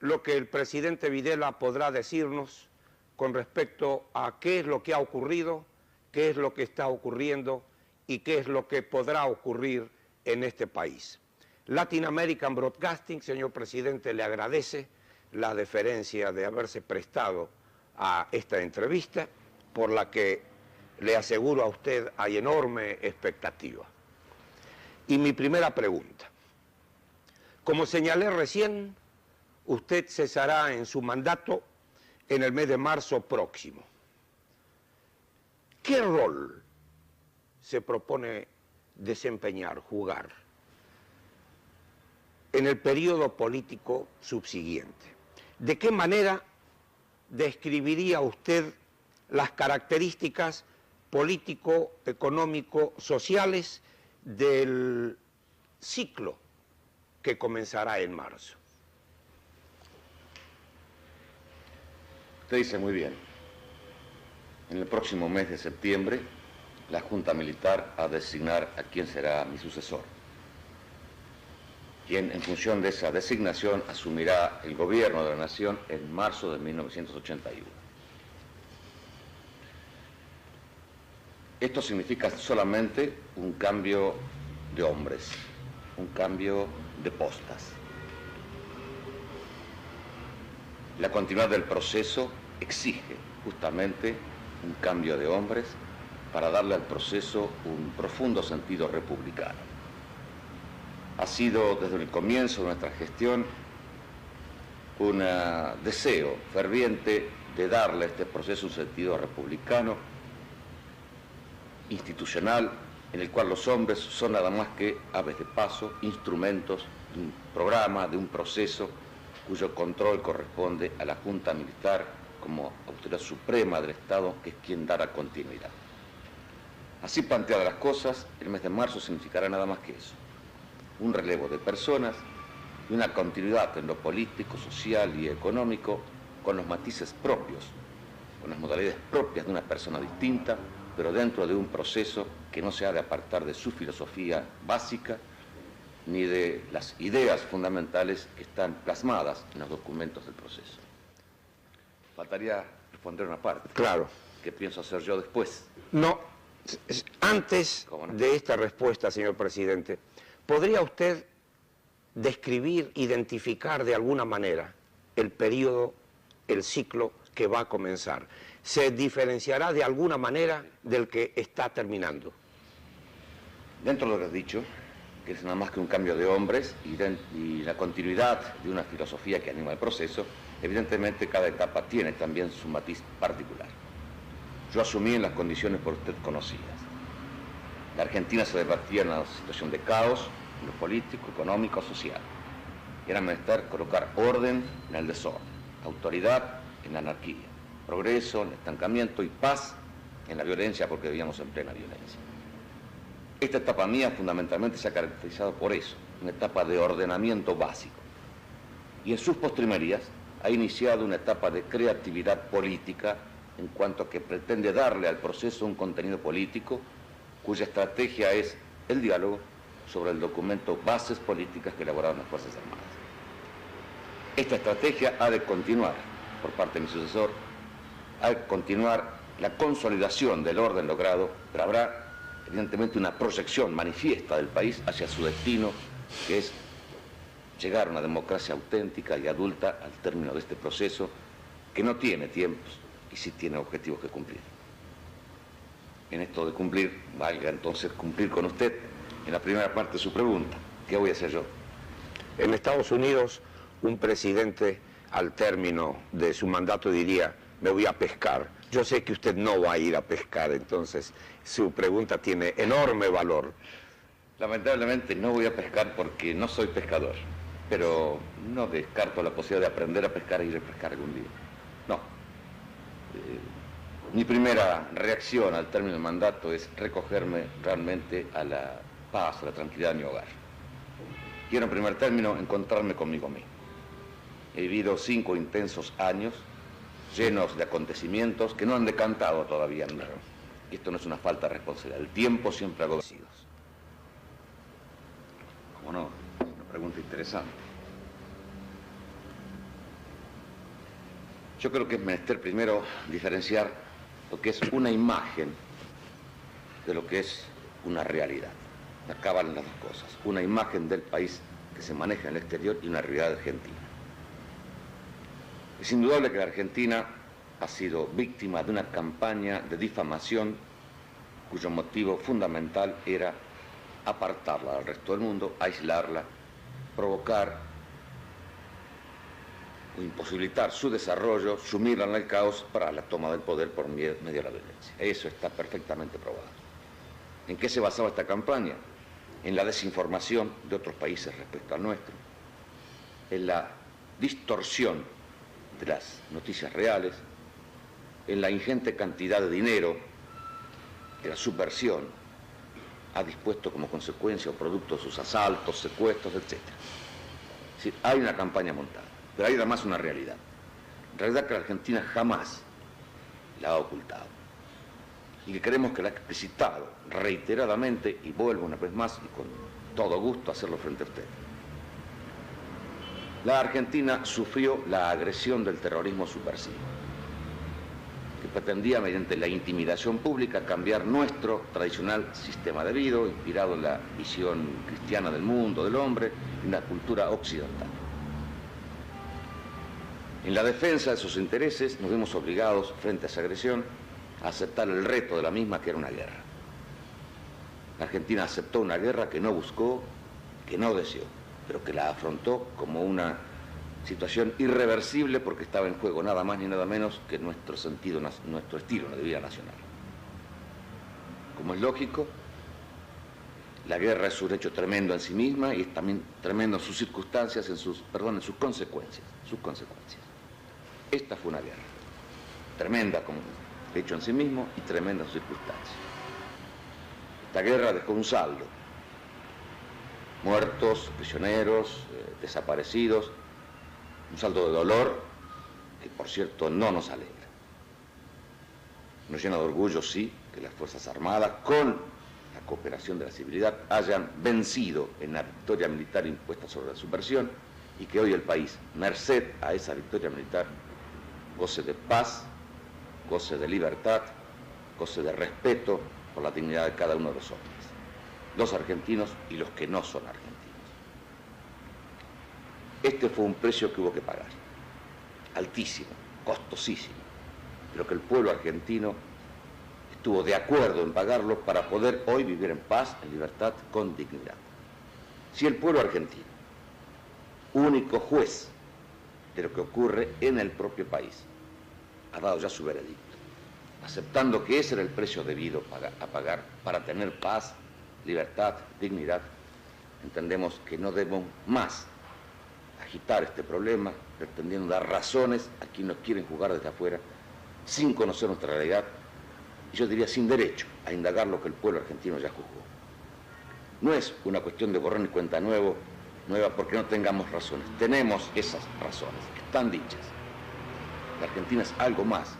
lo que el presidente Videla podrá decirnos con respecto a qué es lo que ha ocurrido, qué es lo que está ocurriendo y qué es lo que podrá ocurrir en este país. Latin American Broadcasting, señor presidente, le agradece la deferencia de haberse prestado a esta entrevista, por la que le aseguro a usted hay enorme expectativa. Y mi primera pregunta: como señalé recién, usted cesará en su mandato en el mes de marzo próximo. ¿Qué rol se propone desempeñar, jugar, en el periodo político subsiguiente? ¿De qué manera describiría usted las características político, económico, sociales del ciclo que comenzará en marzo? Usted dice muy bien. En el próximo mes de septiembre, la Junta Militar ha de designar a quién será mi sucesor, quien en función de esa designación asumirá el gobierno de la nación en marzo de 1981. Esto significa solamente un cambio de hombres, un cambio de postas. La continuidad del proceso exige justamente un cambio de hombres para darle al proceso un profundo sentido republicano. Ha sido desde el comienzo de nuestra gestión un deseo ferviente de darle a este proceso un sentido republicano, institucional, en el cual los hombres son nada más que aves de paso, instrumentos de un programa, de un proceso cuyo control corresponde a la Junta Militar como autoridad suprema del Estado, que es quien dará continuidad. Así planteadas las cosas, el mes de marzo significará nada más que eso: un relevo de personas y una continuidad en lo político, social y económico, con los matices propios, con las modalidades propias de una persona distinta, pero dentro de un proceso que no se ha de apartar de su filosofía básica ni de las ideas fundamentales que están plasmadas en los documentos del proceso. Faltaría responder una parte. Claro. ¿Qué pienso hacer yo después? No, antes de esta respuesta, señor presidente, ¿podría usted describir, identificar de alguna manera el periodo, el ciclo que va a comenzar? ¿Se diferenciará de alguna manera del que está terminando? Dentro de lo que has dicho, que es nada más que un cambio de hombres y la continuidad de una filosofía que anima el proceso, evidentemente cada etapa tiene también su matiz particular. Yo asumí en las condiciones por usted conocidas. La Argentina se debatía en una situación de caos, en lo político, económico, social. Era menester colocar orden en el desorden, autoridad en la anarquía, progreso en el estancamiento y paz en la violencia, porque vivíamos en plena violencia. Esta etapa mía fundamentalmente se ha caracterizado por eso, una etapa de ordenamiento básico. Y en sus postrimerías ha iniciado una etapa de creatividad política en cuanto a que pretende darle al proceso un contenido político cuya estrategia es el diálogo sobre el documento Bases Políticas que elaboraron las Fuerzas Armadas. Esta estrategia ha de continuar por parte de mi sucesor, ha de continuar la consolidación del orden logrado, pero habrá evidentemente una proyección manifiesta del país hacia su destino, que es llegar a una democracia auténtica y adulta al término de este proceso, que no tiene tiempos y sí tiene objetivos que cumplir. En esto de cumplir, valga entonces cumplir con usted en la primera parte de su pregunta. ¿Qué voy a hacer yo? En Estados Unidos, un presidente al término de su mandato diría: me voy a pescar. Yo sé que usted no va a ir a pescar, entonces su pregunta tiene enorme valor. Lamentablemente no voy a pescar porque no soy pescador, pero no descarto la posibilidad de aprender a pescar e ir a pescar algún día. No. Mi primera reacción al término del mandato es recogerme realmente a la paz, a la tranquilidad de mi hogar. Quiero en primer término encontrarme conmigo mismo. He vivido 5 intensos años llenos de acontecimientos que no han decantado todavía en mí. Y esto no es una falta de responsabilidad. El tiempo siempre ha vencido. ¿Cómo no? Es una pregunta interesante. Yo creo que es menester primero diferenciar lo que es una imagen de lo que es una realidad. Acá van las dos cosas. Una imagen del país que se maneja en el exterior y una realidad argentina. Es indudable que la Argentina ha sido víctima de una campaña de difamación cuyo motivo fundamental era apartarla del resto del mundo, aislarla, provocar o imposibilitar su desarrollo, sumirla en el caos para la toma del poder por medio de la violencia. Eso está perfectamente probado. ¿En qué se basaba esta campaña? En la desinformación de otros países respecto al nuestro, en la distorsión de las noticias reales, en la ingente cantidad de dinero que la subversión ha dispuesto como consecuencia o producto de sus asaltos, secuestros, etc. Es decir, hay una campaña montada, pero hay además una realidad. Realidad que la Argentina jamás la ha ocultado y que creemos que la ha explicitado reiteradamente, y vuelvo una vez más y con todo gusto a hacerlo frente a usted. La Argentina sufrió la agresión del terrorismo subversivo, que pretendía, mediante la intimidación pública, cambiar nuestro tradicional sistema de vida, inspirado en la visión cristiana del mundo, del hombre, en la cultura occidental. En la defensa de sus intereses nos vimos obligados, frente a esa agresión, a aceptar el reto de la misma, que era una guerra. La Argentina aceptó una guerra que no buscó, que no deseó, pero que la afrontó como una situación irreversible, porque estaba en juego nada más ni nada menos que nuestro sentido, nuestro estilo de vida nacional. Como es lógico, la guerra es un hecho tremendo en sí misma y es también tremendo en sus circunstancias, en sus consecuencias. Esta fue una guerra tremenda como hecho en sí mismo y tremenda en sus circunstancias. Esta guerra dejó un saldo: muertos, prisioneros, desaparecidos, un saldo de dolor que, por cierto, no nos alegra. Nos llena de orgullo, sí, que las Fuerzas Armadas, con la cooperación de la civilidad, hayan vencido en la victoria militar impuesta sobre la subversión y que hoy el país, merced a esa victoria militar, goce de paz, goce de libertad, goce de respeto por la dignidad de cada uno de los hombres, los argentinos y los que no son argentinos. Este fue un precio que hubo que pagar, altísimo, costosísimo, pero que el pueblo argentino estuvo de acuerdo en pagarlo para poder hoy vivir en paz, en libertad, con dignidad. Si el pueblo argentino, único juez de lo que ocurre en el propio país, ha dado ya su veredicto, aceptando que ese era el precio debido a pagar para tener paz, libertad, dignidad, entendemos que no debemos más agitar este problema, pretendiendo dar razones a quienes nos quieren juzgar desde afuera, sin conocer nuestra realidad, y yo diría sin derecho a indagar lo que el pueblo argentino ya juzgó. No es una cuestión de borrón y cuenta nueva porque no tengamos razones. Tenemos esas razones, están dichas. La Argentina es algo más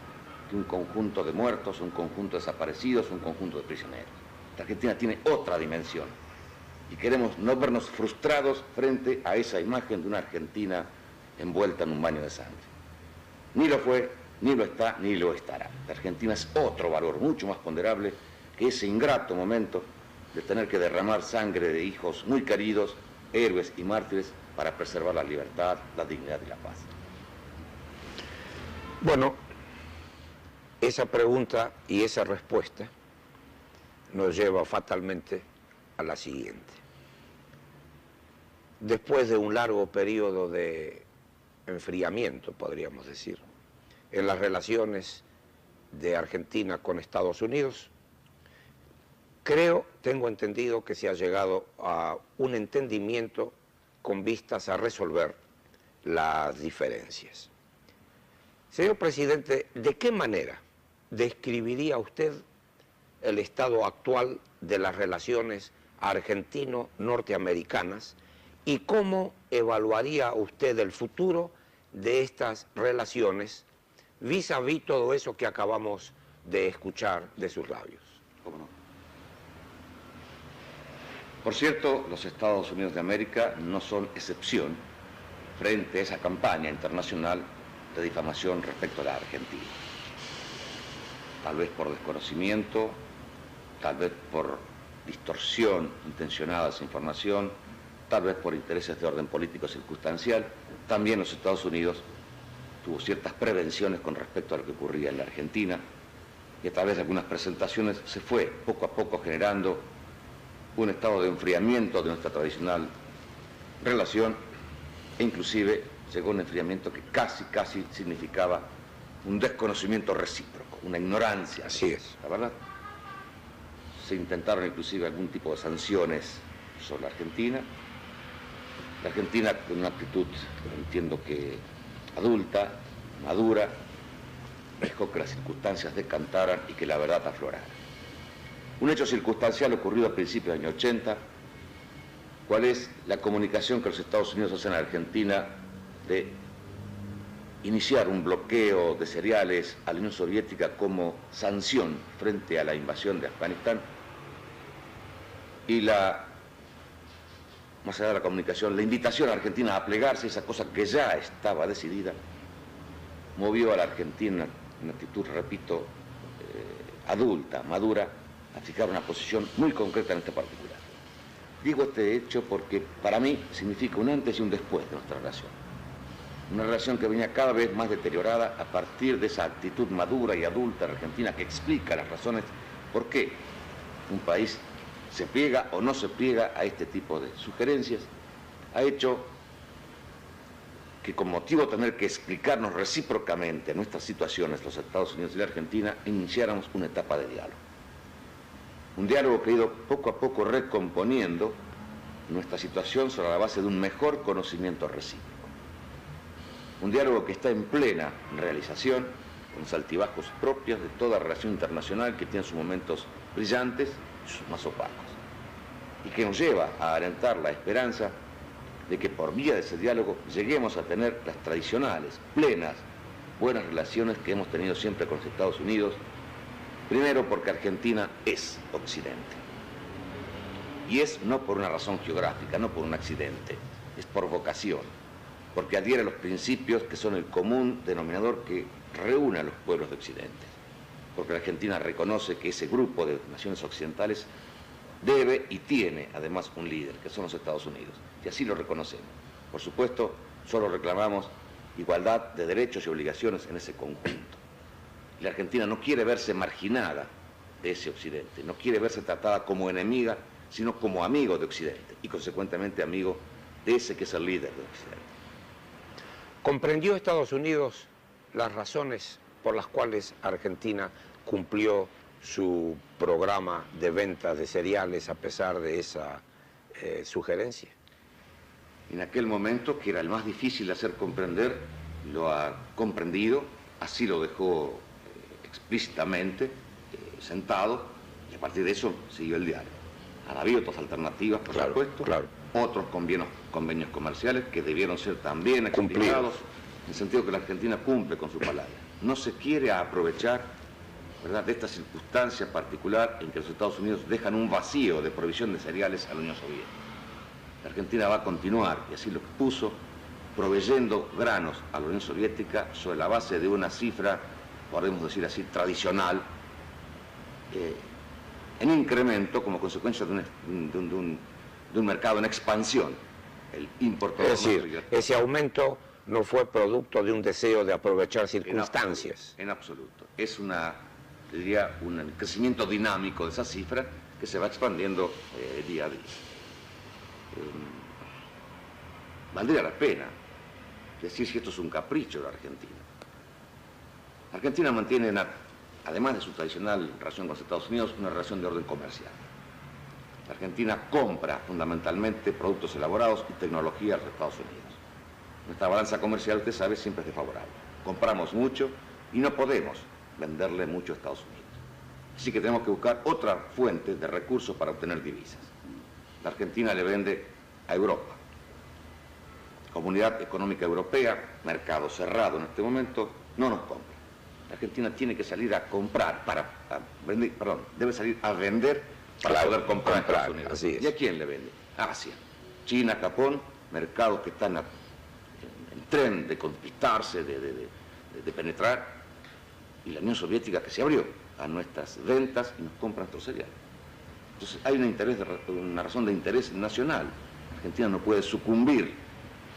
que un conjunto de muertos, un conjunto de desaparecidos, un conjunto de prisioneros. La Argentina tiene otra dimensión y queremos no vernos frustrados frente a esa imagen de una Argentina envuelta en un baño de sangre. Ni lo fue, ni lo está, ni lo estará. La Argentina es otro valor mucho más ponderable que ese ingrato momento de tener que derramar sangre de hijos muy queridos, héroes y mártires, para preservar la libertad, la dignidad y la paz. Bueno, esa pregunta y esa respuesta nos lleva fatalmente a la siguiente. Después de un largo periodo de enfriamiento, podríamos decir, en las relaciones de Argentina con Estados Unidos, tengo entendido que se ha llegado a un entendimiento con vistas a resolver las diferencias. Señor presidente, ¿de qué manera describiría usted el estado actual de las relaciones argentino-norteamericanas y cómo evaluaría usted el futuro de estas relaciones vis-a-vis todo eso que acabamos de escuchar de sus labios? ¿Cómo no? Por cierto, los Estados Unidos de América no son excepción frente a esa campaña internacional de difamación respecto a la Argentina. Tal vez por desconocimiento, tal vez por distorsión intencionada de esa información, tal vez por intereses de orden político circunstancial. También los Estados Unidos tuvo ciertas prevenciones con respecto a lo que ocurría en la Argentina, y a través de algunas presentaciones se fue poco a poco generando un estado de enfriamiento de nuestra tradicional relación, e inclusive llegó un enfriamiento que casi significaba un desconocimiento recíproco, una ignorancia. Así es. ¿La verdad? Se intentaron inclusive algún tipo de sanciones sobre la Argentina. La Argentina, con una actitud, entiendo que adulta, madura, dejó que las circunstancias decantaran y que la verdad aflorara. Un hecho circunstancial ocurrido a principios del año 80, cuál es la comunicación que los Estados Unidos hacen a la Argentina de iniciar un bloqueo de cereales a la Unión Soviética como sanción frente a la invasión de Afganistán, y más allá de la comunicación, la invitación a la Argentina a plegarse, esa cosa que ya estaba decidida, movió a la Argentina en una actitud, repito, adulta, madura, a fijar una posición muy concreta en este particular. Digo este hecho porque para mí significa un antes y un después de nuestra relación. Una relación que venía cada vez más deteriorada a partir de esa actitud madura y adulta de Argentina que explica las razones por qué un país se pliega o no se pliega a este tipo de sugerencias. Ha hecho que, con motivo de tener que explicarnos recíprocamente nuestras situaciones, los Estados Unidos y la Argentina, iniciáramos una etapa de diálogo. Un diálogo que ha ido poco a poco recomponiendo nuestra situación sobre la base de un mejor conocimiento recíproco. Un diálogo que está en plena realización, con los altibajos propios de toda relación internacional que tiene sus momentos brillantes y sus más opacos. Y que nos lleva a alentar la esperanza de que por vía de ese diálogo lleguemos a tener las tradicionales, plenas, buenas relaciones que hemos tenido siempre con los Estados Unidos. Primero, porque Argentina es Occidente. Y es no por una razón geográfica, no por un accidente, es por vocación, porque adhiere a los principios que son el común denominador que reúne a los pueblos de Occidente. Porque la Argentina reconoce que ese grupo de naciones occidentales debe y tiene además un líder, que son los Estados Unidos, y así lo reconocemos. Por supuesto, solo reclamamos igualdad de derechos y obligaciones en ese conjunto. La Argentina no quiere verse marginada de ese Occidente, no quiere verse tratada como enemiga, sino como amigo de Occidente, y consecuentemente amigo de ese que es el líder de Occidente. ¿Comprendió Estados Unidos las razones por las cuales Argentina cumplió su programa de ventas de cereales a pesar de esa sugerencia? En aquel momento, que era el más difícil de hacer comprender, lo ha comprendido, así lo dejó explícitamente sentado, y a partir de eso siguió el diálogo. Han habido otras alternativas, por supuesto, otros convenios comerciales que debieron ser también explicados, en el sentido que la Argentina cumple con su palabra. No se quiere aprovechar, ¿verdad?, de esta circunstancia particular en que los Estados Unidos dejan un vacío de provisión de cereales a la Unión Soviética. La Argentina va a continuar, y así lo puso, proveyendo granos a la Unión Soviética sobre la base de una cifra, podemos decir así, tradicional, en incremento como consecuencia de un mercado en expansión. El importador. Es decir, ese aumento no fue producto de un deseo de aprovechar circunstancias. En absoluto. Es diría, un crecimiento dinámico de esa cifra que se va expandiendo día a día. Valdría la pena decir si esto es un capricho de la Argentina. Argentina mantiene, además de su tradicional relación con los Estados Unidos, una relación de orden comercial. La Argentina compra fundamentalmente productos elaborados y tecnología a los Estados Unidos. Nuestra balanza comercial, usted sabe, siempre es desfavorable. Compramos mucho y no podemos venderle mucho a Estados Unidos. Así que tenemos que buscar otra fuente de recursos para obtener divisas. La Argentina le vende a Europa. Comunidad Económica Europea, mercado cerrado en este momento, no nos compra. La Argentina tiene que salir a comprar, debe salir a vender para poder comprar a Estados Unidos. Así es. ¿Y a quién le vende? A Asia. China, Japón, mercados que están en tren de conquistarse, de penetrar, y la Unión Soviética que se abrió a nuestras ventas y nos compra nuestros cereales. Entonces hay una razón de interés nacional. Argentina no puede sucumbir,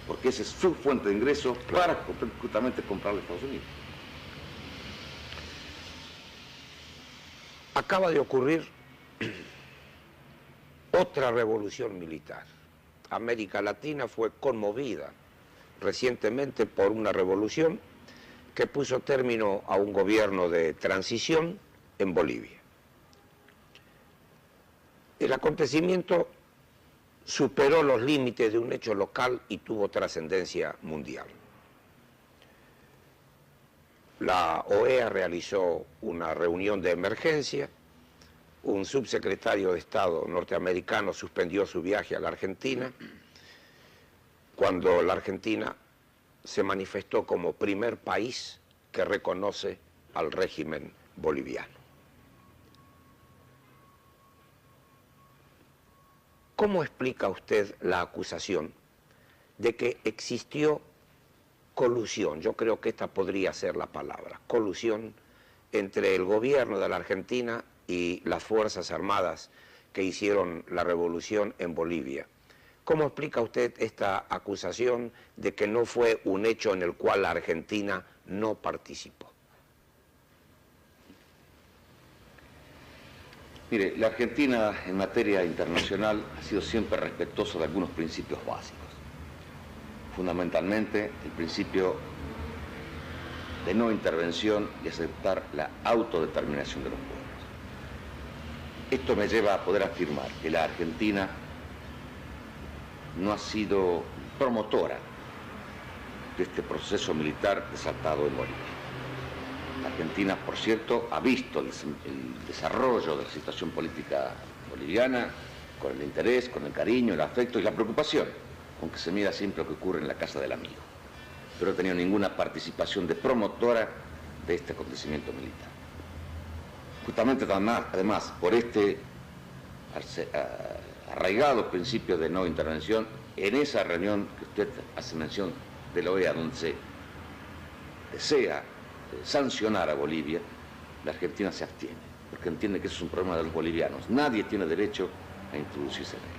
porque esa es su fuente de ingreso para justamente comprarle a Estados Unidos. Acaba de ocurrir otra revolución militar. América Latina fue conmovida recientemente por una revolución que puso término a un gobierno de transición en Bolivia. El acontecimiento superó los límites de un hecho local y tuvo trascendencia mundial. La OEA realizó una reunión de emergencia, un subsecretario de Estado norteamericano suspendió su viaje a la Argentina, cuando la Argentina se manifestó como primer país que reconoce al régimen boliviano. ¿Cómo explica usted la acusación de que existió colusión? Yo creo que esta podría ser la palabra, colusión entre el gobierno de la Argentina y las Fuerzas Armadas que hicieron la revolución en Bolivia. ¿Cómo explica usted esta acusación de que no fue un hecho en el cual la Argentina no participó? Mire, la Argentina en materia internacional ha sido siempre respetuosa de algunos principios básicos. Fundamentalmente el principio de no intervención y aceptar la autodeterminación de los pueblos. Esto me lleva a poder afirmar que la Argentina no ha sido promotora de este proceso militar desatado en Bolivia. La Argentina, por cierto, ha visto el desarrollo de la situación política boliviana con el interés, con el cariño, el afecto y la preocupación con que se mira siempre lo que ocurre en la casa del amigo. Pero no ha tenido ninguna participación de promotora de este acontecimiento militar. Justamente además por este arraigado principio de no intervención, en esa reunión que usted hace mención de la OEA, donde se desea sancionar a Bolivia, la Argentina se abstiene, porque entiende que eso es un problema de los bolivianos. Nadie tiene derecho a introducirse en él.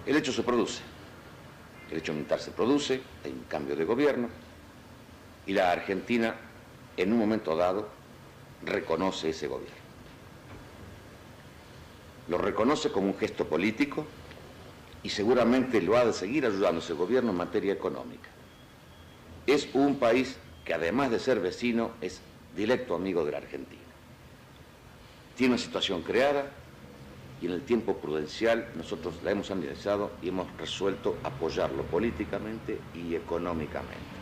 El hecho se produce, el hecho militar se produce, hay un cambio de gobierno, y la Argentina, en un momento dado, reconoce ese gobierno. Lo reconoce como un gesto político y seguramente lo ha de seguir ayudando ese gobierno en materia económica. Es un país que además de ser vecino es directo amigo de la Argentina. Tiene una situación creada y en el tiempo prudencial nosotros la hemos analizado y hemos resuelto apoyarlo políticamente y económicamente.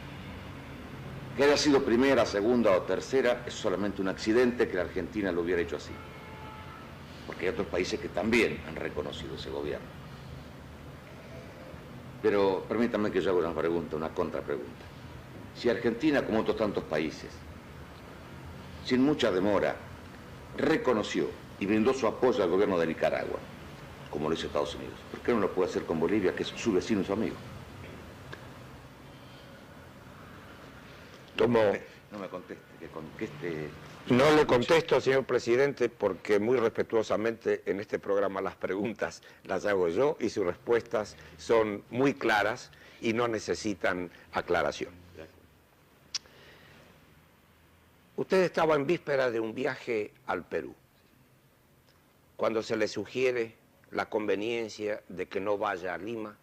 Que haya sido primera, segunda o tercera es solamente un accidente que la Argentina lo hubiera hecho así. Porque hay otros países que también han reconocido ese gobierno. Pero permítanme que yo haga una pregunta, una contrapregunta. si Argentina, como otros tantos países, sin mucha demora, reconoció y brindó su apoyo al gobierno de Nicaragua, como lo hizo Estados Unidos, ¿por qué no lo puede hacer con Bolivia, que es su vecino y su amigo? Tomo... No me conteste, que conteste... No le contesto, señor presidente, porque muy respetuosamente en este programa las preguntas las hago yo y sus respuestas son muy claras y no necesitan aclaración. Usted estaba en víspera de un viaje al Perú, cuando se le sugiere la conveniencia de que no vaya a Lima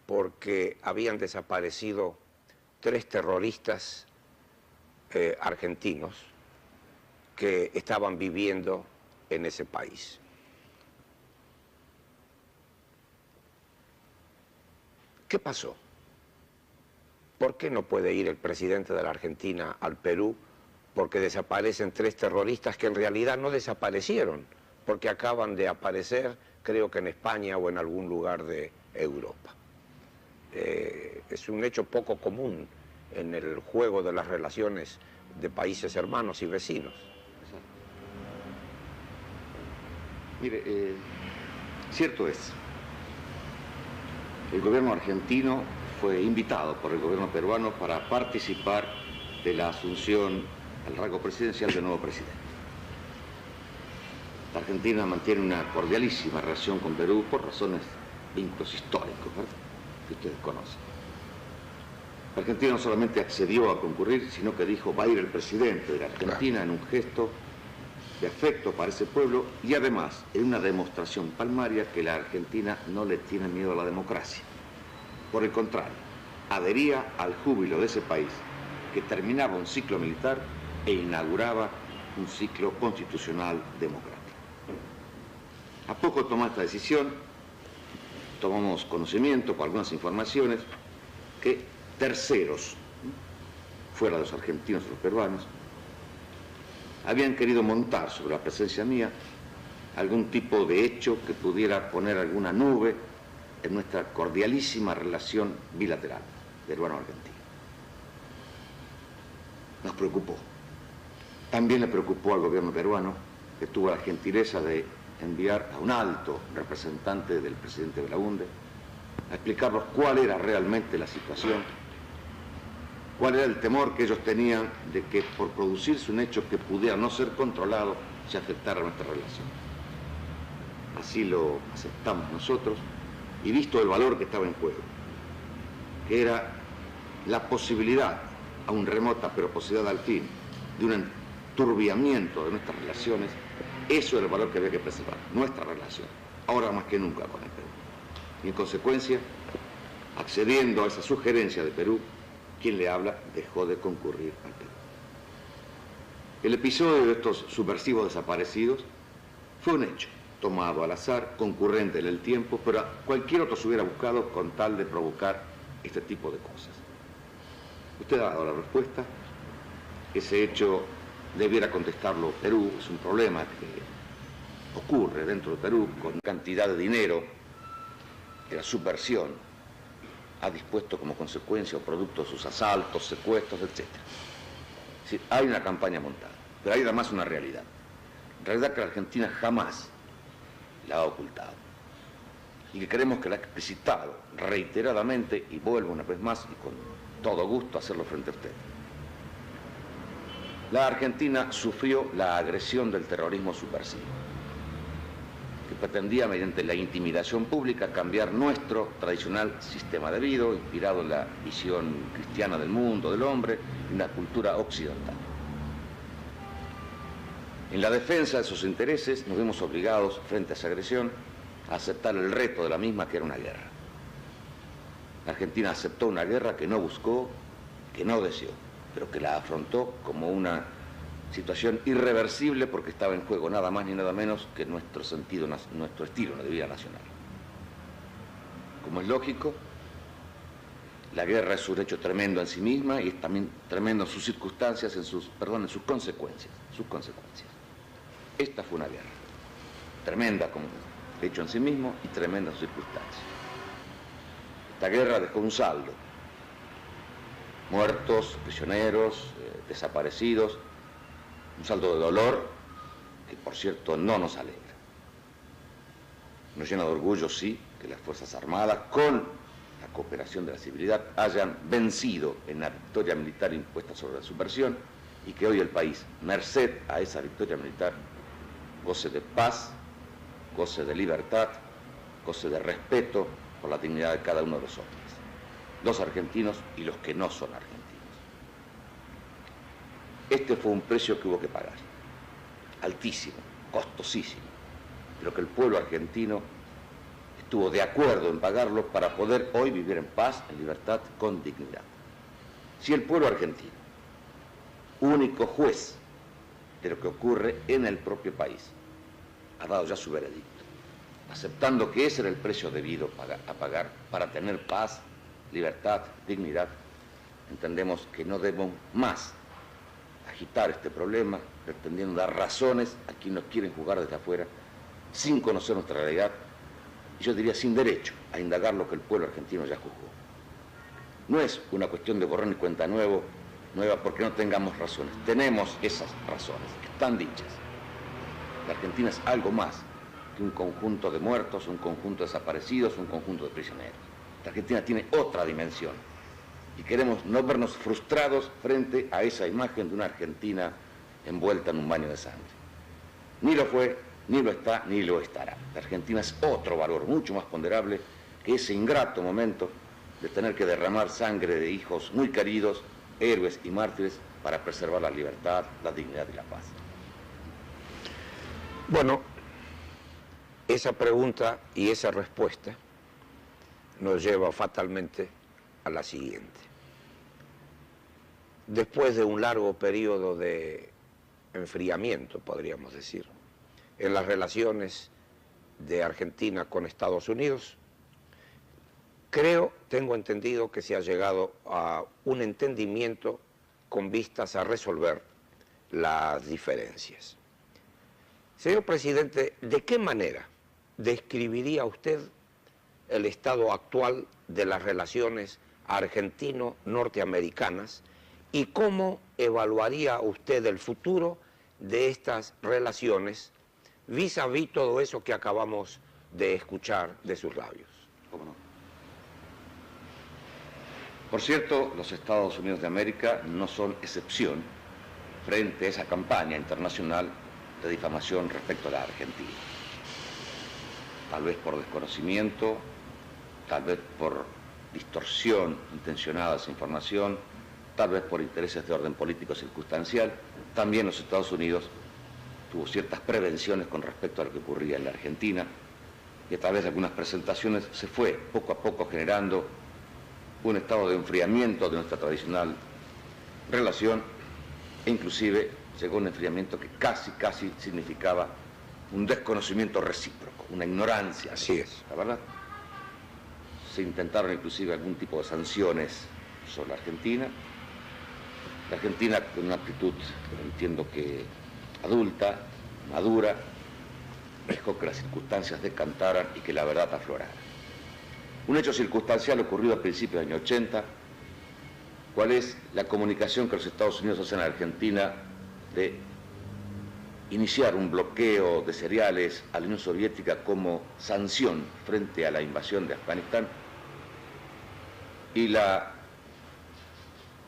porque habían desaparecido 3 terroristas argentinos que estaban viviendo en ese país. ¿Qué pasó? ¿Por qué no puede ir el presidente de la Argentina al Perú? Porque desaparecen 3 terroristas que en realidad no desaparecieron, porque acaban de aparecer, creo que en España o en algún lugar de Europa. Es un hecho poco común en el juego de las relaciones de países hermanos y vecinos. Mire, cierto es, el gobierno argentino fue invitado por el gobierno peruano para participar de la asunción al rango presidencial del nuevo presidente. La Argentina mantiene una cordialísima relación con Perú por razones, vínculos históricos, ¿verdad?, que ustedes conocen. La Argentina no solamente accedió a concurrir, sino que dijo va a ir el presidente de la Argentina en un gesto de afecto para ese pueblo y además en una demostración palmaria que la Argentina no le tiene miedo a la democracia. Por el contrario, adhería al júbilo de ese país que terminaba un ciclo militar e inauguraba un ciclo constitucional democrático. A poco tomó esta decisión, tomamos conocimiento con algunas informaciones que terceros, fuera de los argentinos o los peruanos, habían querido montar sobre la presencia mía algún tipo de hecho que pudiera poner alguna nube en nuestra cordialísima relación bilateral peruano-argentina. Nos preocupó. También le preocupó al gobierno peruano, que tuvo la gentileza de enviar a un alto representante del presidente Belaúnde a explicarnos cuál era realmente la situación, cuál era el temor que ellos tenían de que por producirse un hecho que pudiera no ser controlado se afectara nuestra relación. Así lo aceptamos nosotros y visto el valor que estaba en juego, que era la posibilidad, aún remota pero posibilidad al fin, de un enturbiamiento de nuestras relaciones, eso era el valor que había que preservar, nuestra relación, ahora más que nunca con el Perú. Y en consecuencia, accediendo a esa sugerencia de Perú, quien le habla dejó de concurrir al Perú. El episodio de estos subversivos desaparecidos fue un hecho tomado al azar, concurrente en el tiempo, pero cualquier otro se hubiera buscado con tal de provocar este tipo de cosas. Usted ha dado la respuesta. Ese hecho debiera contestarlo Perú, es un problema que ocurre dentro de Perú con cantidad de dinero que la subversión ha dispuesto como consecuencia o producto de sus asaltos, secuestros, etc. Es decir, hay una campaña montada, pero hay además una realidad que la Argentina jamás la ha ocultado y que creemos que la ha explicitado reiteradamente, y vuelvo una vez más y con todo gusto a hacerlo frente a usted. La Argentina sufrió la agresión del terrorismo subversivo, que pretendía, mediante la intimidación pública, cambiar nuestro tradicional sistema de vida, inspirado en la visión cristiana del mundo, del hombre, y una cultura occidental. En la defensa de sus intereses nos vimos obligados, frente a esa agresión, a aceptar el reto de la misma, que era una guerra. La Argentina aceptó una guerra que no buscó, que no deseó, pero que la afrontó como una situación irreversible porque estaba en juego nada más ni nada menos que nuestro sentido, nuestro estilo de vida nacional. Como es lógico, la guerra es un hecho tremendo en sí misma y es también tremendo en sus circunstancias, en sus consecuencias. Esta fue una guerra tremenda como hecho en sí mismo y tremenda en sus circunstancias. Esta guerra dejó un saldo muertos, prisioneros, desaparecidos, un saldo de dolor que, por cierto, no nos alegra. Nos llena de orgullo, sí, que las Fuerzas Armadas, con la cooperación de la civilidad, hayan vencido en la victoria militar impuesta sobre la subversión y que hoy el país, merced a esa victoria militar, goce de paz, goce de libertad, goce de respeto por la dignidad de cada uno de los hombres, los argentinos y los que no son argentinos. Este fue un precio que hubo que pagar, altísimo, costosísimo, pero que el pueblo argentino estuvo de acuerdo en pagarlo para poder hoy vivir en paz, en libertad, con dignidad. Si el pueblo argentino, único juez de lo que ocurre en el propio país, ha dado ya su veredicto, aceptando que ese era el precio debido a pagar para tener paz, libertad, dignidad, entendemos que no debemos más agitar este problema, pretendiendo dar razones a quienes nos quieren jugar desde afuera, sin conocer nuestra realidad, y yo diría sin derecho a indagar lo que el pueblo argentino ya juzgó. No es una cuestión de borrón y cuenta nueva porque no tengamos razones. Tenemos esas razones, están dichas. La Argentina es algo más que un conjunto de muertos, un conjunto de desaparecidos, un conjunto de prisioneros. La Argentina tiene otra dimensión y queremos no vernos frustrados frente a esa imagen de una Argentina envuelta en un baño de sangre. Ni lo fue, ni lo está, ni lo estará. La Argentina es otro valor mucho más ponderable que ese ingrato momento de tener que derramar sangre de hijos muy queridos, héroes y mártires, para preservar la libertad, la dignidad y la paz. Bueno, esa pregunta y esa respuesta nos lleva fatalmente a la siguiente. Después de un largo periodo de enfriamiento, podríamos decir, en las relaciones de Argentina con Estados Unidos, tengo entendido que se ha llegado a un entendimiento con vistas a resolver las diferencias. Señor presidente, ¿de qué manera describiría usted el estado actual de las relaciones argentino-norteamericanas y cómo evaluaría usted el futuro de estas relaciones vis a vis todo eso que acabamos de escuchar de sus labios? ¿Cómo no? Por cierto, los Estados Unidos de América no son excepción frente a esa campaña internacional de difamación respecto a la Argentina. Tal vez por desconocimiento, tal vez por distorsión intencionada de esa información, tal vez por intereses de orden político circunstancial. También los Estados Unidos tuvo ciertas prevenciones con respecto a lo que ocurría en la Argentina y a través de algunas presentaciones se fue poco a poco generando un estado de enfriamiento de nuestra tradicional relación e inclusive llegó un enfriamiento que casi significaba un desconocimiento recíproco, una ignorancia. Así es. ¿La verdad? Se intentaron inclusive algún tipo de sanciones sobre la Argentina. La Argentina con una actitud, entiendo que adulta, madura, dejó que las circunstancias decantaran y que la verdad aflorara. Un hecho circunstancial ocurrido a principios del año 80, ¿cuál es la comunicación que los Estados Unidos hacen a la Argentina de iniciar un bloqueo de cereales a la Unión Soviética como sanción frente a la invasión de Afganistán? Y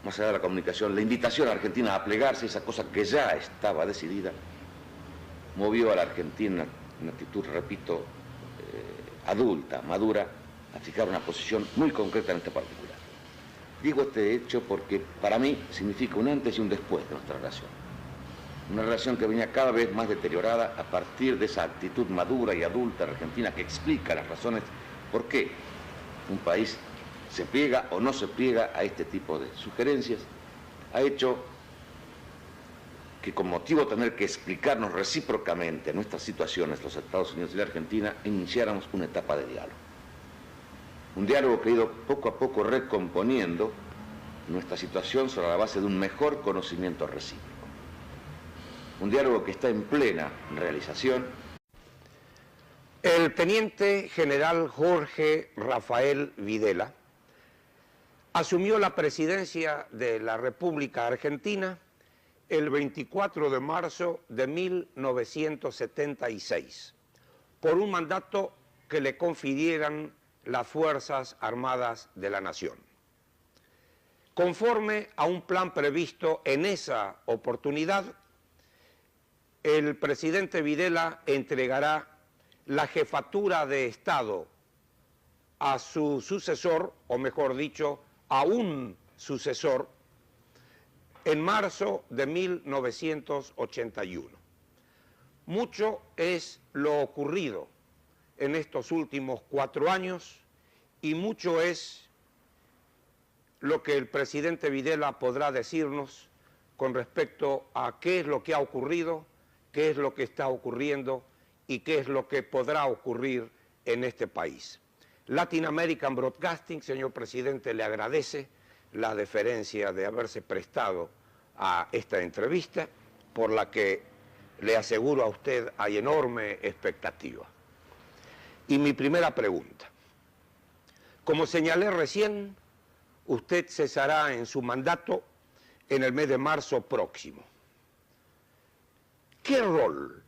más allá de la comunicación, la invitación a la Argentina a plegarse, esa cosa que ya estaba decidida, movió a la Argentina en una actitud, repito, adulta, madura, a fijar una posición muy concreta en este particular. Digo este hecho porque para mí significa un antes y un después de nuestra relación. Una relación que venía cada vez más deteriorada a partir de esa actitud madura y adulta de Argentina que explica las razones por qué un país se pliega o no se pliega a este tipo de sugerencias, ha hecho que con motivo de tener que explicarnos recíprocamente nuestras situaciones, los Estados Unidos y la Argentina, iniciáramos una etapa de diálogo. Un diálogo que ha ido poco a poco recomponiendo nuestra situación sobre la base de un mejor conocimiento recíproco. Un diálogo que está en plena realización. El teniente general Jorge Rafael Videla asumió la presidencia de la República Argentina el 24 de marzo de 1976, por un mandato que le confirieran las Fuerzas Armadas de la Nación. Conforme a un plan previsto en esa oportunidad, el presidente Videla entregará la jefatura de Estado a su sucesor, o mejor dicho, a un sucesor, en marzo de 1981. Mucho es lo ocurrido en estos últimos 4 años y mucho es lo que el presidente Videla podrá decirnos con respecto a qué es lo que ha ocurrido, qué es lo que está ocurriendo y qué es lo que podrá ocurrir en este país. Latin American Broadcasting, señor presidente, le agradece la deferencia de haberse prestado a esta entrevista, por la que le aseguro a usted hay enorme expectativa. Y mi primera pregunta: como señalé recién, usted cesará en su mandato en el mes de marzo próximo. ¿Qué rol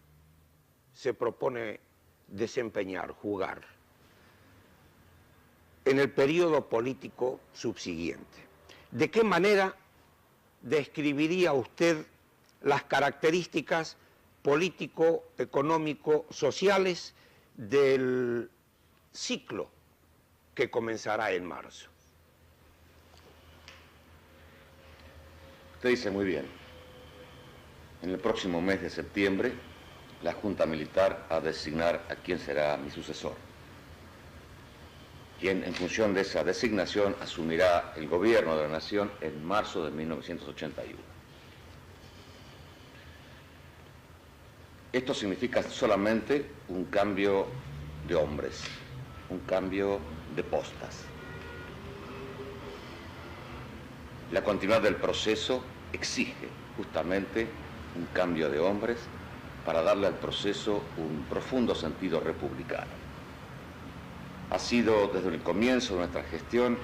se propone desempeñar, jugar, en el periodo político subsiguiente? ¿De qué manera describiría usted las características político, económico, sociales del ciclo que comenzará en marzo? Usted dice muy bien. En el próximo mes de septiembre, la Junta Militar va a designar a quién será mi sucesor, quien en función de esa designación asumirá el gobierno de la nación en marzo de 1981. Esto significa solamente un cambio de hombres, un cambio de postas. La continuidad del proceso exige justamente un cambio de hombres para darle al proceso un profundo sentido republicano. Ha sido desde el comienzo de nuestra gestión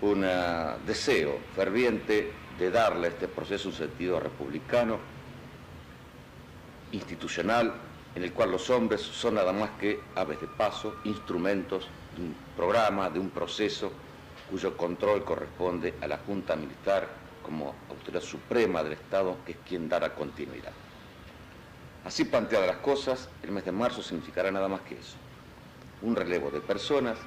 un deseo ferviente de darle a este proceso un sentido republicano, institucional, en el cual los hombres son nada más que aves de paso, instrumentos de un programa, de un proceso cuyo control corresponde a la Junta Militar como autoridad suprema del Estado, que es quien dará continuidad. Así planteadas las cosas, el mes de marzo significará nada más que eso: un relevo de personas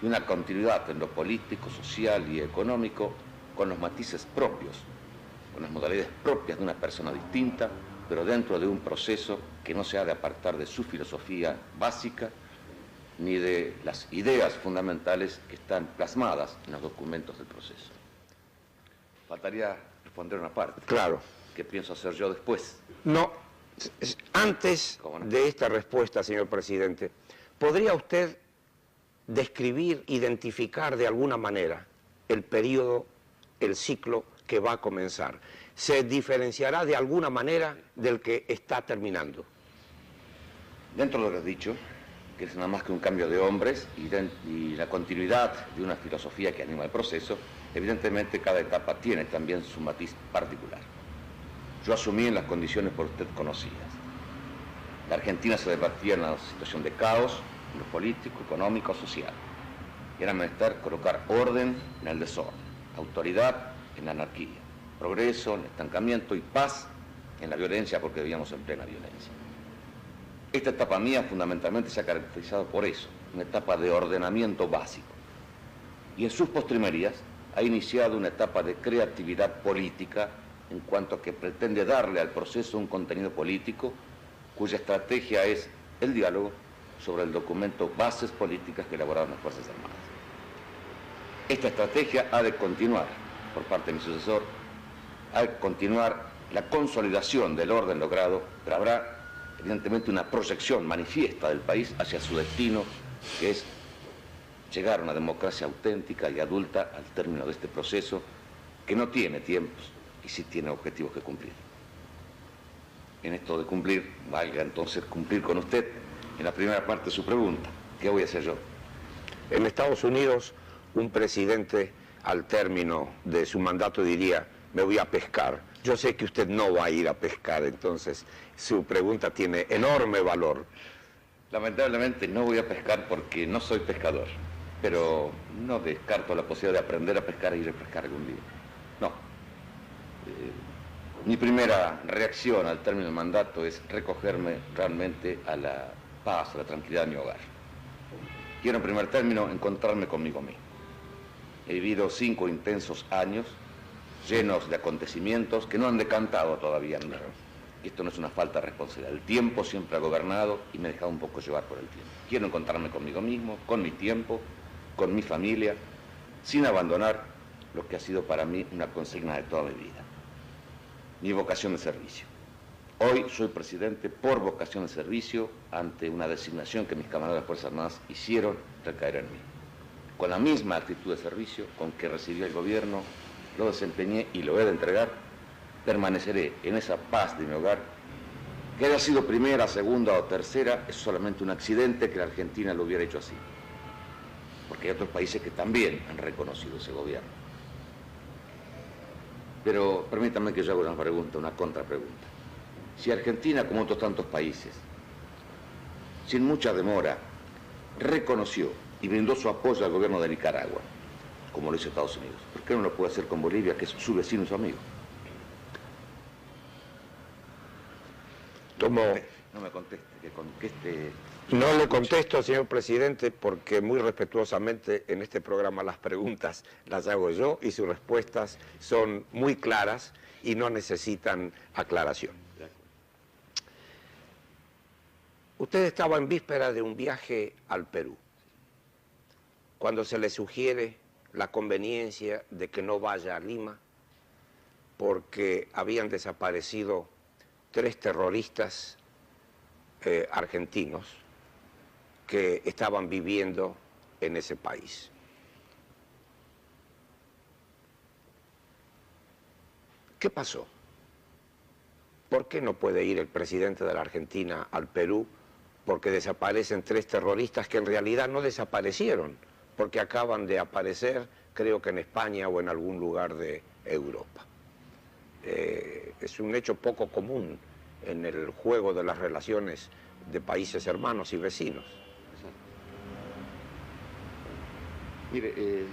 y una continuidad en lo político, social y económico, con los matices propios, con las modalidades propias de una persona distinta, pero dentro de un proceso que no se ha de apartar de su filosofía básica ni de las ideas fundamentales que están plasmadas en los documentos del proceso. Faltaría responder una parte. Claro. ¿Qué pienso hacer yo después? No, antes de esta respuesta, señor presidente, ¿podría usted describir, identificar de alguna manera el periodo, el ciclo que va a comenzar? ¿Se diferenciará de alguna manera del que está terminando? Dentro de lo que has dicho, que es nada más que un cambio de hombres y la continuidad de una filosofía que anima el proceso, evidentemente cada etapa tiene también su matiz particular. Yo asumí en las condiciones por usted conocidas. La Argentina se debatía en una situación de caos, en lo político, económico, social. Era menester colocar orden en el desorden, autoridad en la anarquía, progreso en el estancamiento y paz en la violencia, porque vivíamos en plena violencia. Esta etapa mía fundamentalmente se ha caracterizado por eso, una etapa de ordenamiento básico. Y en sus postrimerías ha iniciado una etapa de creatividad política en cuanto a que pretende darle al proceso un contenido político cuya estrategia es el diálogo sobre el documento Bases Políticas que elaboraron las Fuerzas Armadas. Esta estrategia ha de continuar por parte de mi sucesor, ha de continuar la consolidación del orden logrado, pero habrá evidentemente una proyección manifiesta del país hacia su destino, que es llegar a una democracia auténtica y adulta al término de este proceso, que no tiene tiempos y sí tiene objetivos que cumplir. En esto de cumplir, valga entonces cumplir con usted en la primera parte de su pregunta. ¿Qué voy a hacer yo? En Estados Unidos un presidente al término de su mandato diría, me voy a pescar. Yo sé que usted no va a ir a pescar, entonces su pregunta tiene enorme valor. Lamentablemente no voy a pescar porque no soy pescador, pero no descarto la posibilidad de aprender a pescar e ir a pescar algún día. No. Mi primera reacción al término del mandato es recogerme realmente a la paz, a la tranquilidad de mi hogar. Quiero en primer término encontrarme conmigo mismo. He vivido 5 intensos años llenos de acontecimientos que no han decantado todavía en mí. Esto no es una falta de responsabilidad. El tiempo siempre ha gobernado y me he dejado un poco llevar por el tiempo. Quiero encontrarme conmigo mismo, con mi tiempo, con mi familia, sin abandonar lo que ha sido para mí una consigna de toda mi vida. Mi vocación de servicio. Hoy soy presidente por vocación de servicio ante una designación que mis camaradas de las Fuerzas Armadas hicieron recaer en mí. Con la misma actitud de servicio con que recibió el gobierno, lo desempeñé y lo he de entregar. Permaneceré en esa paz de mi hogar, que haya sido primera, segunda o tercera, es solamente un accidente que la Argentina lo hubiera hecho así. Porque hay otros países que también han reconocido ese gobierno. Pero permítanme que yo haga una pregunta, una contrapregunta. Si Argentina, como otros tantos países, sin mucha demora, reconoció y brindó su apoyo al gobierno de Nicaragua, como lo hizo Estados Unidos, ¿por qué no lo puede hacer con Bolivia, que es su vecino y su amigo? No me conteste, que conteste. No le contesto, señor presidente, porque muy respetuosamente en este programa las preguntas las hago yo y sus respuestas son muy claras y no necesitan aclaración. Usted estaba en víspera de un viaje al Perú, cuando se le sugiere la conveniencia de que no vaya a Lima porque habían desaparecido 3 terroristas argentinos que estaban viviendo en ese país. ¿Qué pasó? ¿Por qué no puede ir el presidente de la Argentina al Perú? Porque desaparecen 3 terroristas que en realidad no desaparecieron, porque acaban de aparecer, creo que en España o en algún lugar de Europa. Es un hecho poco común en el juego de las relaciones de países hermanos y vecinos. Mire,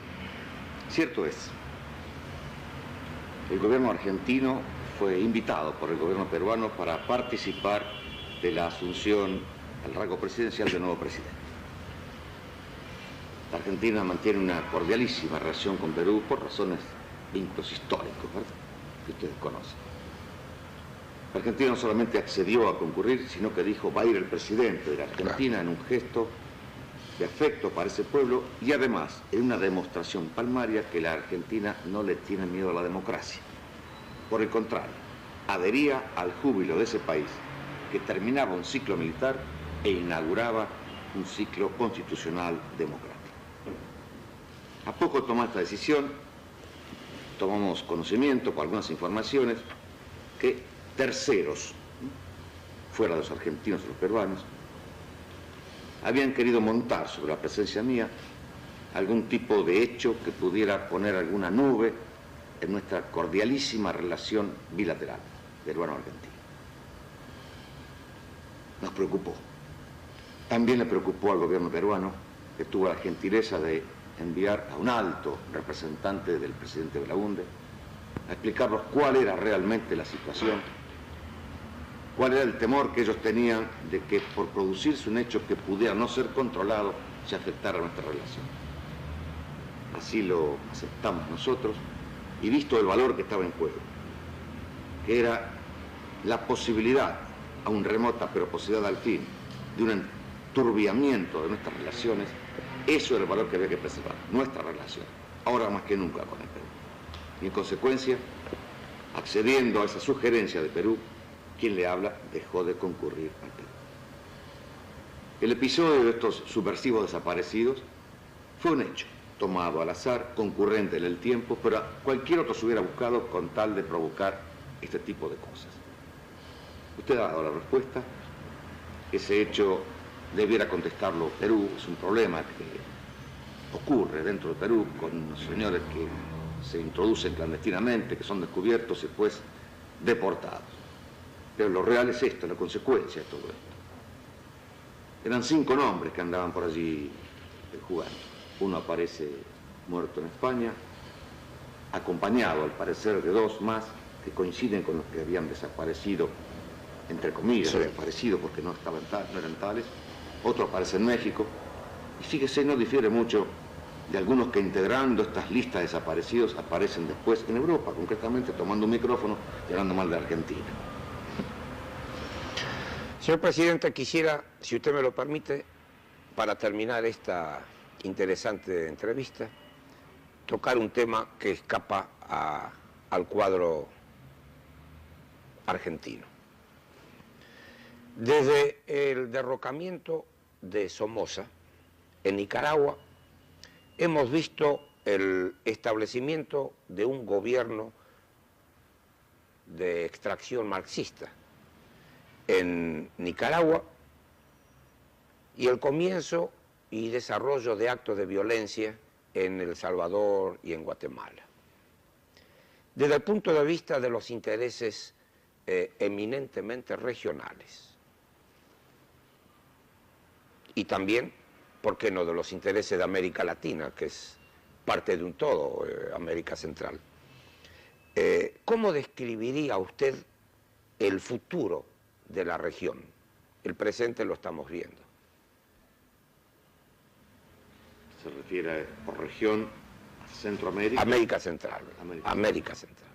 cierto es, el gobierno argentino fue invitado por el gobierno peruano para participar de la asunción al rango presidencial del nuevo presidente. La Argentina mantiene una cordialísima relación con Perú por razones, vínculos históricos, ¿verdad?, que ustedes conocen. La Argentina no solamente accedió a concurrir, sino que dijo va a ir el presidente de la Argentina en un gesto de afecto para ese pueblo y además en una demostración palmaria que la Argentina no le tiene miedo a la democracia. Por el contrario, adhería al júbilo de ese país que terminaba un ciclo militar e inauguraba un ciclo constitucional democrático. A poco de tomar esta decisión, tomamos conocimiento con algunas informaciones que terceros, fuera de los argentinos y los peruanos, habían querido montar sobre la presencia mía algún tipo de hecho que pudiera poner alguna nube en nuestra cordialísima relación bilateral peruano-argentina. Nos preocupó. También le preocupó al gobierno peruano, que tuvo la gentileza de enviar a un alto representante del presidente Belaúnde a explicarnos cuál era realmente la situación, cuál era el temor que ellos tenían de que por producirse un hecho que pudiera no ser controlado se afectara nuestra relación. Así lo aceptamos nosotros y visto el valor que estaba en juego, que era la posibilidad, aún remota pero posibilidad al fin, de un enturbiamiento de nuestras relaciones, eso era el valor que había que preservar, nuestra relación, ahora más que nunca con el Perú. Y en consecuencia, accediendo a esa sugerencia de Perú, quien le habla dejó de concurrir al Perú. El episodio de estos subversivos desaparecidos fue un hecho tomado al azar, concurrente en el tiempo, pero cualquier otro se hubiera buscado con tal de provocar este tipo de cosas. Usted ha dado la respuesta. Ese hecho debiera contestarlo Perú, es un problema ocurre dentro de Perú con señores que se introducen clandestinamente, que son descubiertos y después deportados. Pero lo real es esto, la consecuencia de todo esto. Eran 5 nombres que andaban por allí jugando. Uno aparece muerto en España, acompañado al parecer de 2 más que coinciden con los que habían desaparecido, entre comillas, desaparecido porque no eran tales. Otro aparece en México. Y fíjese, no difiere mucho de algunos que integrando estas listas de desaparecidos aparecen después en Europa, concretamente tomando un micrófono y hablando mal de Argentina. Señor presidente, quisiera, si usted me lo permite, para terminar esta interesante entrevista, tocar un tema que escapa al cuadro argentino. Desde el derrocamiento de Somoza en Nicaragua, hemos visto el establecimiento de un gobierno de extracción marxista en Nicaragua y el comienzo y desarrollo de actos de violencia en El Salvador y en Guatemala. Desde el punto de vista de los intereses eminentemente regionales y también, ¿por qué no?, de los intereses de América Latina, que es parte de un todo, América Central. ¿Cómo describiría usted el futuro de la región? El presente lo estamos viendo. ¿Se refiere por región a Centroamérica? América Central. América Central.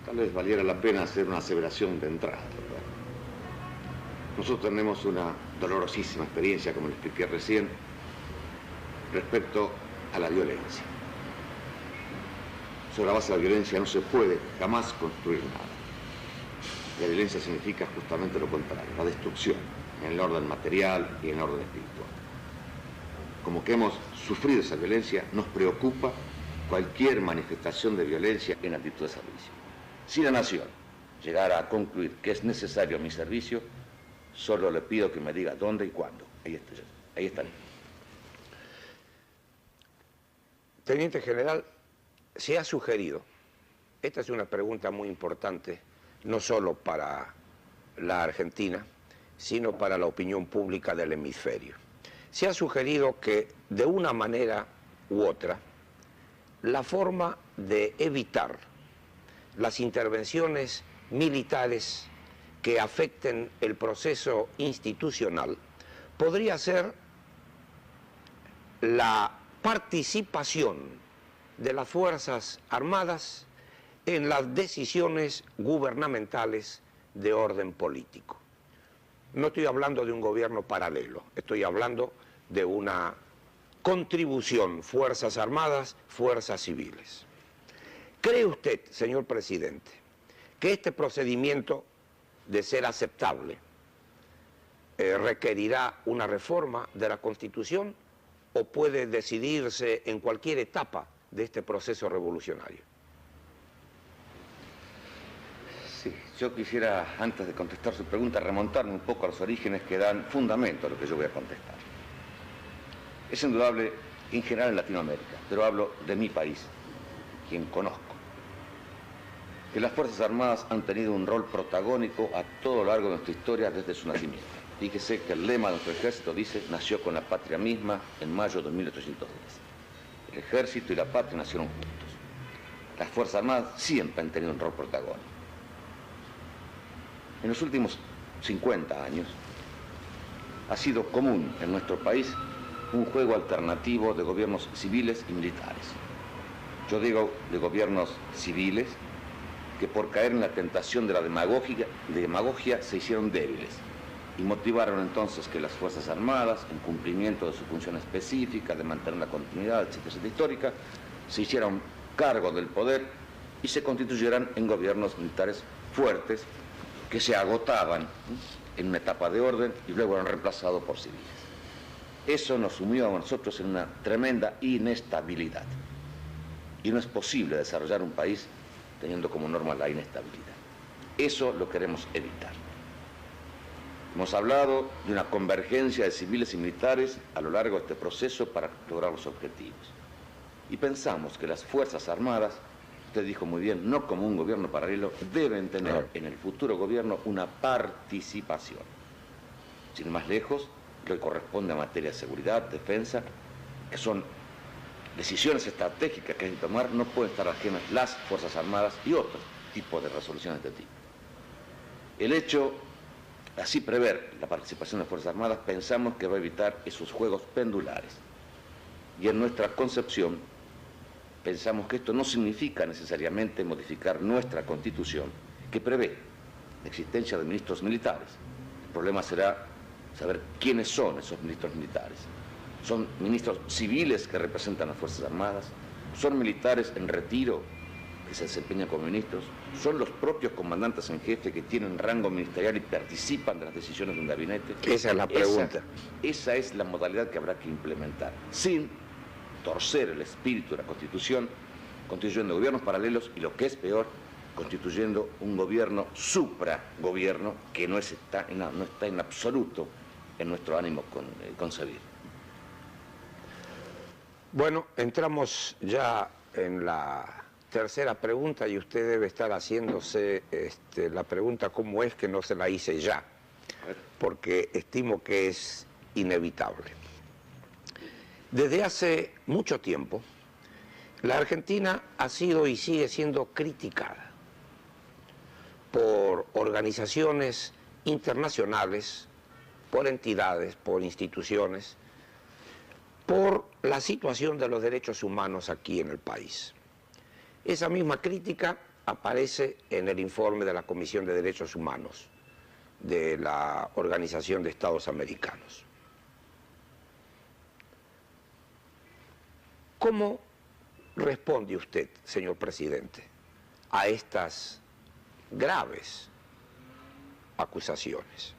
Tal vez valiera la pena hacer una aseveración de entrada, ¿verdad? Nosotros tenemos una dolorosísima experiencia, como le expliqué recién, respecto a la violencia. Sobre la base de la violencia no se puede jamás construir nada. La violencia significa justamente lo contrario, la destrucción, en el orden material y en el orden espiritual. Como que hemos sufrido esa violencia, nos preocupa cualquier manifestación de violencia en actitud de servicio. Si la nación llegara a concluir que es necesario mi servicio, solo le pido que me diga dónde y cuándo. Ahí estaré. Teniente General, se ha sugerido, esta es una pregunta muy importante, no solo para la Argentina, sino para la opinión pública del hemisferio. Se ha sugerido que, de una manera u otra, la forma de evitar las intervenciones militares que afecten el proceso institucional podría ser la participación de las Fuerzas Armadas en las decisiones gubernamentales de orden político. No estoy hablando de un gobierno paralelo, estoy hablando de una contribución, Fuerzas Armadas, Fuerzas Civiles. ¿Cree usted, señor presidente, que este procedimiento, de ser aceptable, requerirá una reforma de la Constitución o puede decidirse en cualquier etapa de este proceso revolucionario? Sí, yo quisiera, antes de contestar su pregunta, remontarme un poco a los orígenes que dan fundamento a lo que yo voy a contestar. Es indudable, en general en Latinoamérica, pero hablo de mi país, quien conozco, que las Fuerzas Armadas han tenido un rol protagónico a todo lo largo de nuestra historia desde su nacimiento. Fíjese que el lema de nuestro ejército dice: nació con la patria misma en mayo de 1810. El ejército y la patria nacieron juntos. Las Fuerzas Armadas siempre han tenido un rol protagónico. En los últimos 50 años ha sido común en nuestro país un juego alternativo de gobiernos civiles y militares. Yo digo de gobiernos civiles que por caer en la tentación de la demagogia se hicieron débiles y motivaron entonces que las Fuerzas Armadas, en cumplimiento de su función específica de mantener la continuidad, etcétera, histórica, se hicieran cargo del poder y se constituyeran en gobiernos militares fuertes que se agotaban en una etapa de orden y luego eran reemplazados por civiles. Eso nos sumió a nosotros en una tremenda inestabilidad. Y no es posible desarrollar un país teniendo como norma la inestabilidad. Eso lo queremos evitar. Hemos hablado de una convergencia de civiles y militares a lo largo de este proceso para lograr los objetivos. Y pensamos que las Fuerzas Armadas, usted dijo muy bien, no como un gobierno paralelo, deben tener en el futuro gobierno una participación. Sin ir más lejos, lo que corresponde a materia de seguridad, defensa, que son decisiones estratégicas que hay que tomar, no pueden estar ajenas las Fuerzas Armadas y otros tipos de resoluciones de este tipo. El hecho, así prever la participación de las Fuerzas Armadas, pensamos que va a evitar esos juegos pendulares. Y en nuestra concepción, pensamos que esto no significa necesariamente modificar nuestra Constitución, que prevé la existencia de ministros militares. El problema será saber quiénes son esos ministros militares. ¿Son ministros civiles que representan a las Fuerzas Armadas? ¿Son militares en retiro que se desempeñan como ministros? ¿Son los propios comandantes en jefe que tienen rango ministerial y participan de las decisiones de un gabinete? Esa es la pregunta. Esa es la modalidad que habrá que implementar, sin torcer el espíritu de la Constitución, constituyendo gobiernos paralelos y, lo que es peor, constituyendo un gobierno supragobierno que no está en absoluto en nuestro ánimo concebir. Bueno, entramos ya en la tercera pregunta y usted debe estar haciéndose la pregunta cómo es que no se la hice ya, porque estimo que es inevitable. Desde hace mucho tiempo, la Argentina ha sido y sigue siendo criticada por organizaciones internacionales, por entidades, por instituciones, por la situación de los derechos humanos aquí en el país. Esa misma crítica aparece en el informe de la Comisión de Derechos Humanos de la Organización de Estados Americanos. ¿Cómo responde usted, señor presidente, a estas graves acusaciones?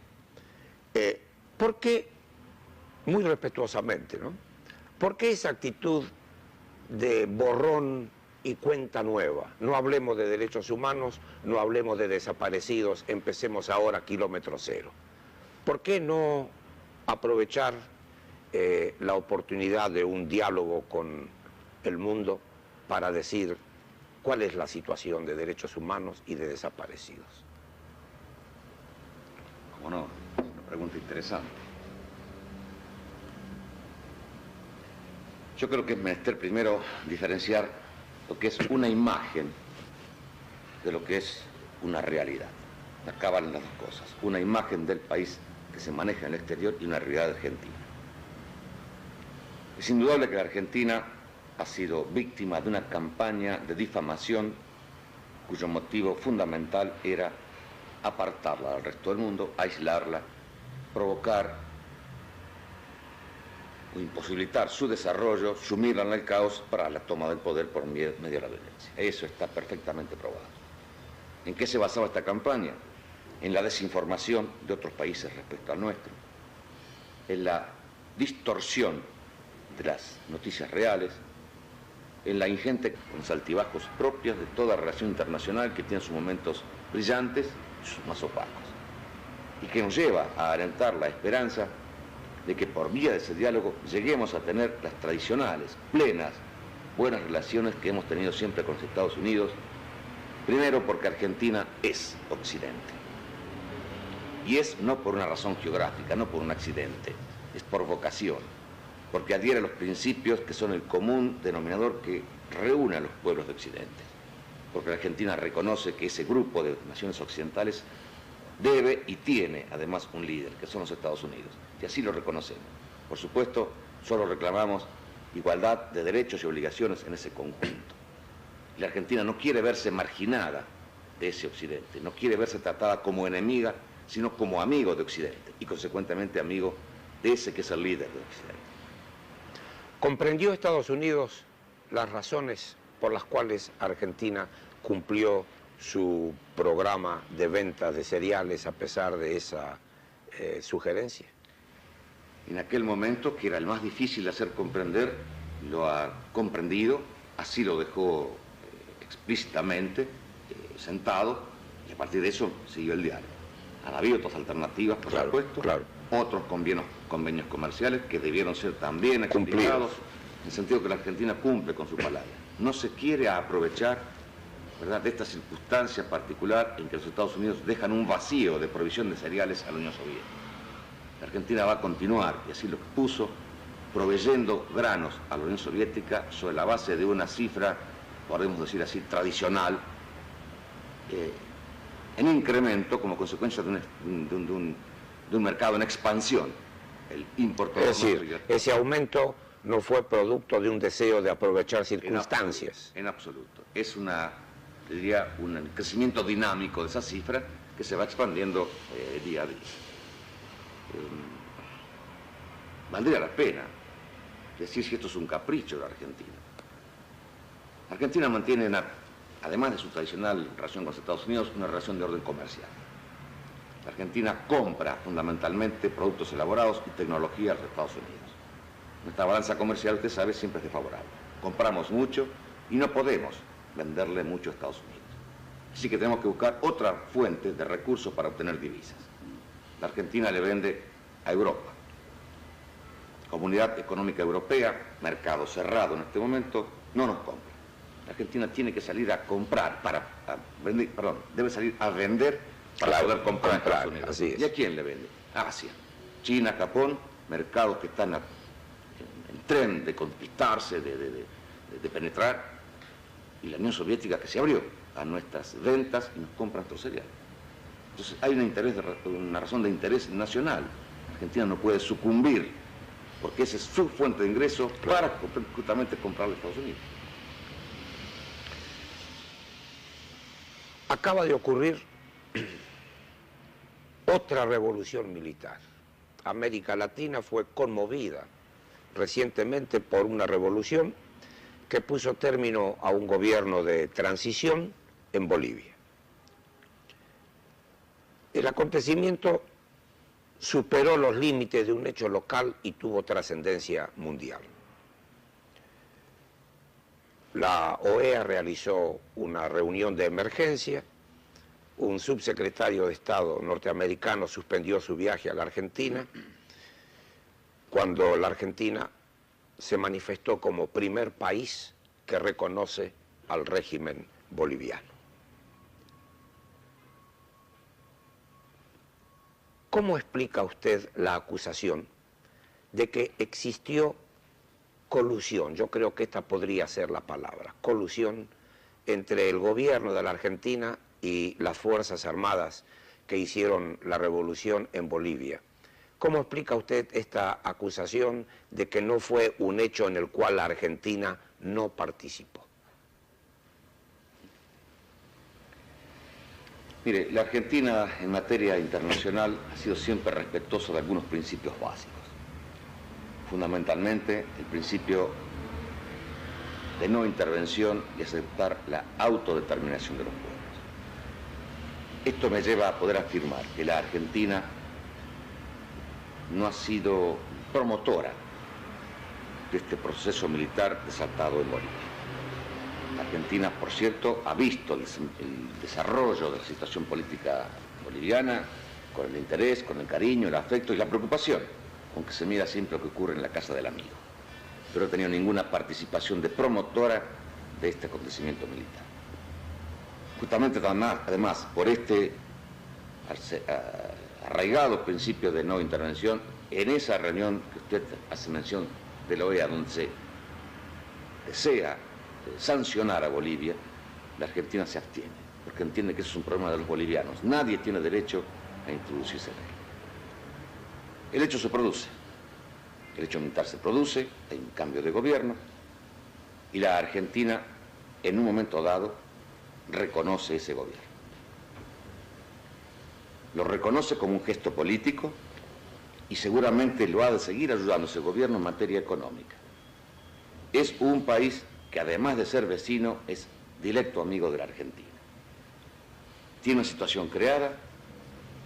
¿Por qué, muy respetuosamente, ¿no? ¿Por qué esa actitud de borrón y cuenta nueva? No hablemos de derechos humanos, no hablemos de desaparecidos, empecemos ahora kilómetro cero. ¿Por qué no aprovechar la oportunidad de un diálogo con el mundo para decir cuál es la situación de derechos humanos y de desaparecidos? ¿Cómo no? Es una pregunta interesante. Yo creo que es menester primero diferenciar lo que es una imagen de lo que es una realidad. Acá van las dos cosas. Una imagen del país que se maneja en el exterior y una realidad argentina. Es indudable que la Argentina ha sido víctima de una campaña de difamación cuyo motivo fundamental era apartarla del resto del mundo, aislarla, provocar o imposibilitar su desarrollo, sumirla en el caos para la toma del poder por medio de la violencia. Eso está perfectamente probado. ¿En qué se basaba esta campaña? En la desinformación de otros países respecto al nuestro, en la distorsión de las noticias reales, en la ingente con saltibajos propios de toda relación internacional que tiene sus momentos brillantes y sus más opacos, y que nos lleva a alentar la esperanza de que por vía de ese diálogo lleguemos a tener las tradicionales, plenas, buenas relaciones que hemos tenido siempre con los Estados Unidos, primero porque Argentina es Occidente, y es no por una razón geográfica, no por un accidente, es por vocación, porque adhiere a los principios que son el común denominador que reúne a los pueblos de Occidente, porque la Argentina reconoce que ese grupo de naciones occidentales debe y tiene además un líder, que son los Estados Unidos, y así lo reconocemos. Por supuesto, solo reclamamos igualdad de derechos y obligaciones en ese conjunto. La Argentina no quiere verse marginada de ese Occidente, no quiere verse tratada como enemiga, sino como amigo de Occidente, y consecuentemente amigo de ese que es el líder de Occidente. ¿Comprendió Estados Unidos las razones por las cuales Argentina cumplió su programa de venta de cereales a pesar de esa sugerencia? En aquel momento, que era el más difícil de hacer comprender, lo ha comprendido, así lo dejó explícitamente sentado, y a partir de eso siguió el diálogo. Han habido otras alternativas, por supuesto, otros convenios comerciales que debieron ser también explicados, en el sentido que la Argentina cumple con su palabra. No se quiere aprovechar, ¿verdad?, de esta circunstancia particular en que los Estados Unidos dejan un vacío de provisión de cereales a la Unión Soviética. La Argentina va a continuar, y así lo expuso, proveyendo granos a la Unión Soviética sobre la base de una cifra, podemos decir así, tradicional, en incremento como consecuencia de un mercado en expansión. El importador. Es decir, ese aumento no fue producto de un deseo de aprovechar circunstancias. En absoluto. Es diría, un crecimiento dinámico de esa cifra que se va expandiendo día a día. Valdría la pena decir si esto es un capricho de la Argentina. Argentina mantiene, además de su tradicional relación con los Estados Unidos, una relación de orden comercial. La Argentina compra fundamentalmente productos elaborados y tecnología a los Estados Unidos. Nuestra balanza comercial, usted sabe, siempre es desfavorable. Compramos mucho y no podemos venderle mucho a Estados Unidos. Así que tenemos que buscar otra fuente de recursos para obtener divisas. La Argentina le vende a Europa. Comunidad Económica Europea, mercado cerrado en este momento, no nos compra. La Argentina tiene que salir a comprar, debe salir a vender para poder comprar a Estados Unidos. Así es. ¿Y a quién le vende? A Asia. China, Japón, mercados que están en tren de conquistarse, de penetrar, y la Unión Soviética que se abrió a nuestras ventas y nos compra nuestros cereales. Entonces hay una razón de interés nacional. Argentina no puede sucumbir, porque esa es su fuente de ingreso para justamente comprarle a Estados Unidos. Acaba de ocurrir otra revolución militar. América Latina fue conmovida recientemente por una revolución que puso término a un gobierno de transición en Bolivia. El acontecimiento superó los límites de un hecho local y tuvo trascendencia mundial. La OEA realizó una reunión de emergencia, un subsecretario de Estado norteamericano suspendió su viaje a la Argentina, cuando la Argentina se manifestó como primer país que reconoce al régimen boliviano. ¿Cómo explica usted la acusación de que existió colusión? Yo creo que esta podría ser la palabra, colusión entre el gobierno de la Argentina y las Fuerzas Armadas que hicieron la revolución en Bolivia. ¿Cómo explica usted esta acusación de que no fue un hecho en el cual la Argentina no participó? Mire, la Argentina en materia internacional ha sido siempre respetuosa de algunos principios básicos. Fundamentalmente el principio de no intervención y aceptar la autodeterminación de los pueblos. Esto me lleva a poder afirmar que la Argentina no ha sido promotora de este proceso militar desatado en Bolivia. La Argentina, por cierto, ha visto el desarrollo de la situación política boliviana con el interés, con el cariño, el afecto y la preocupación, aunque se mira siempre lo que ocurre en la casa del amigo. Pero no ha tenido ninguna participación de promotora de este acontecimiento militar. Justamente además, por este arraigado principio de no intervención, en esa reunión que usted hace mención de la OEA, donde se desea sancionar a Bolivia, la Argentina se abstiene, porque entiende que eso es un problema de los bolivianos. Nadie tiene derecho a introducirse en él. El hecho se produce, el hecho militar se produce, hay un cambio de gobierno, y la Argentina, en un momento dado, reconoce ese gobierno. Lo reconoce como un gesto político y seguramente lo ha de seguir ayudando ese gobierno en materia económica. Es un país que además de ser vecino es directo amigo de la Argentina. Tiene una situación creada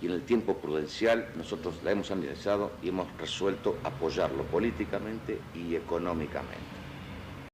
y en el tiempo prudencial nosotros la hemos analizado y hemos resuelto apoyarlo políticamente y económicamente.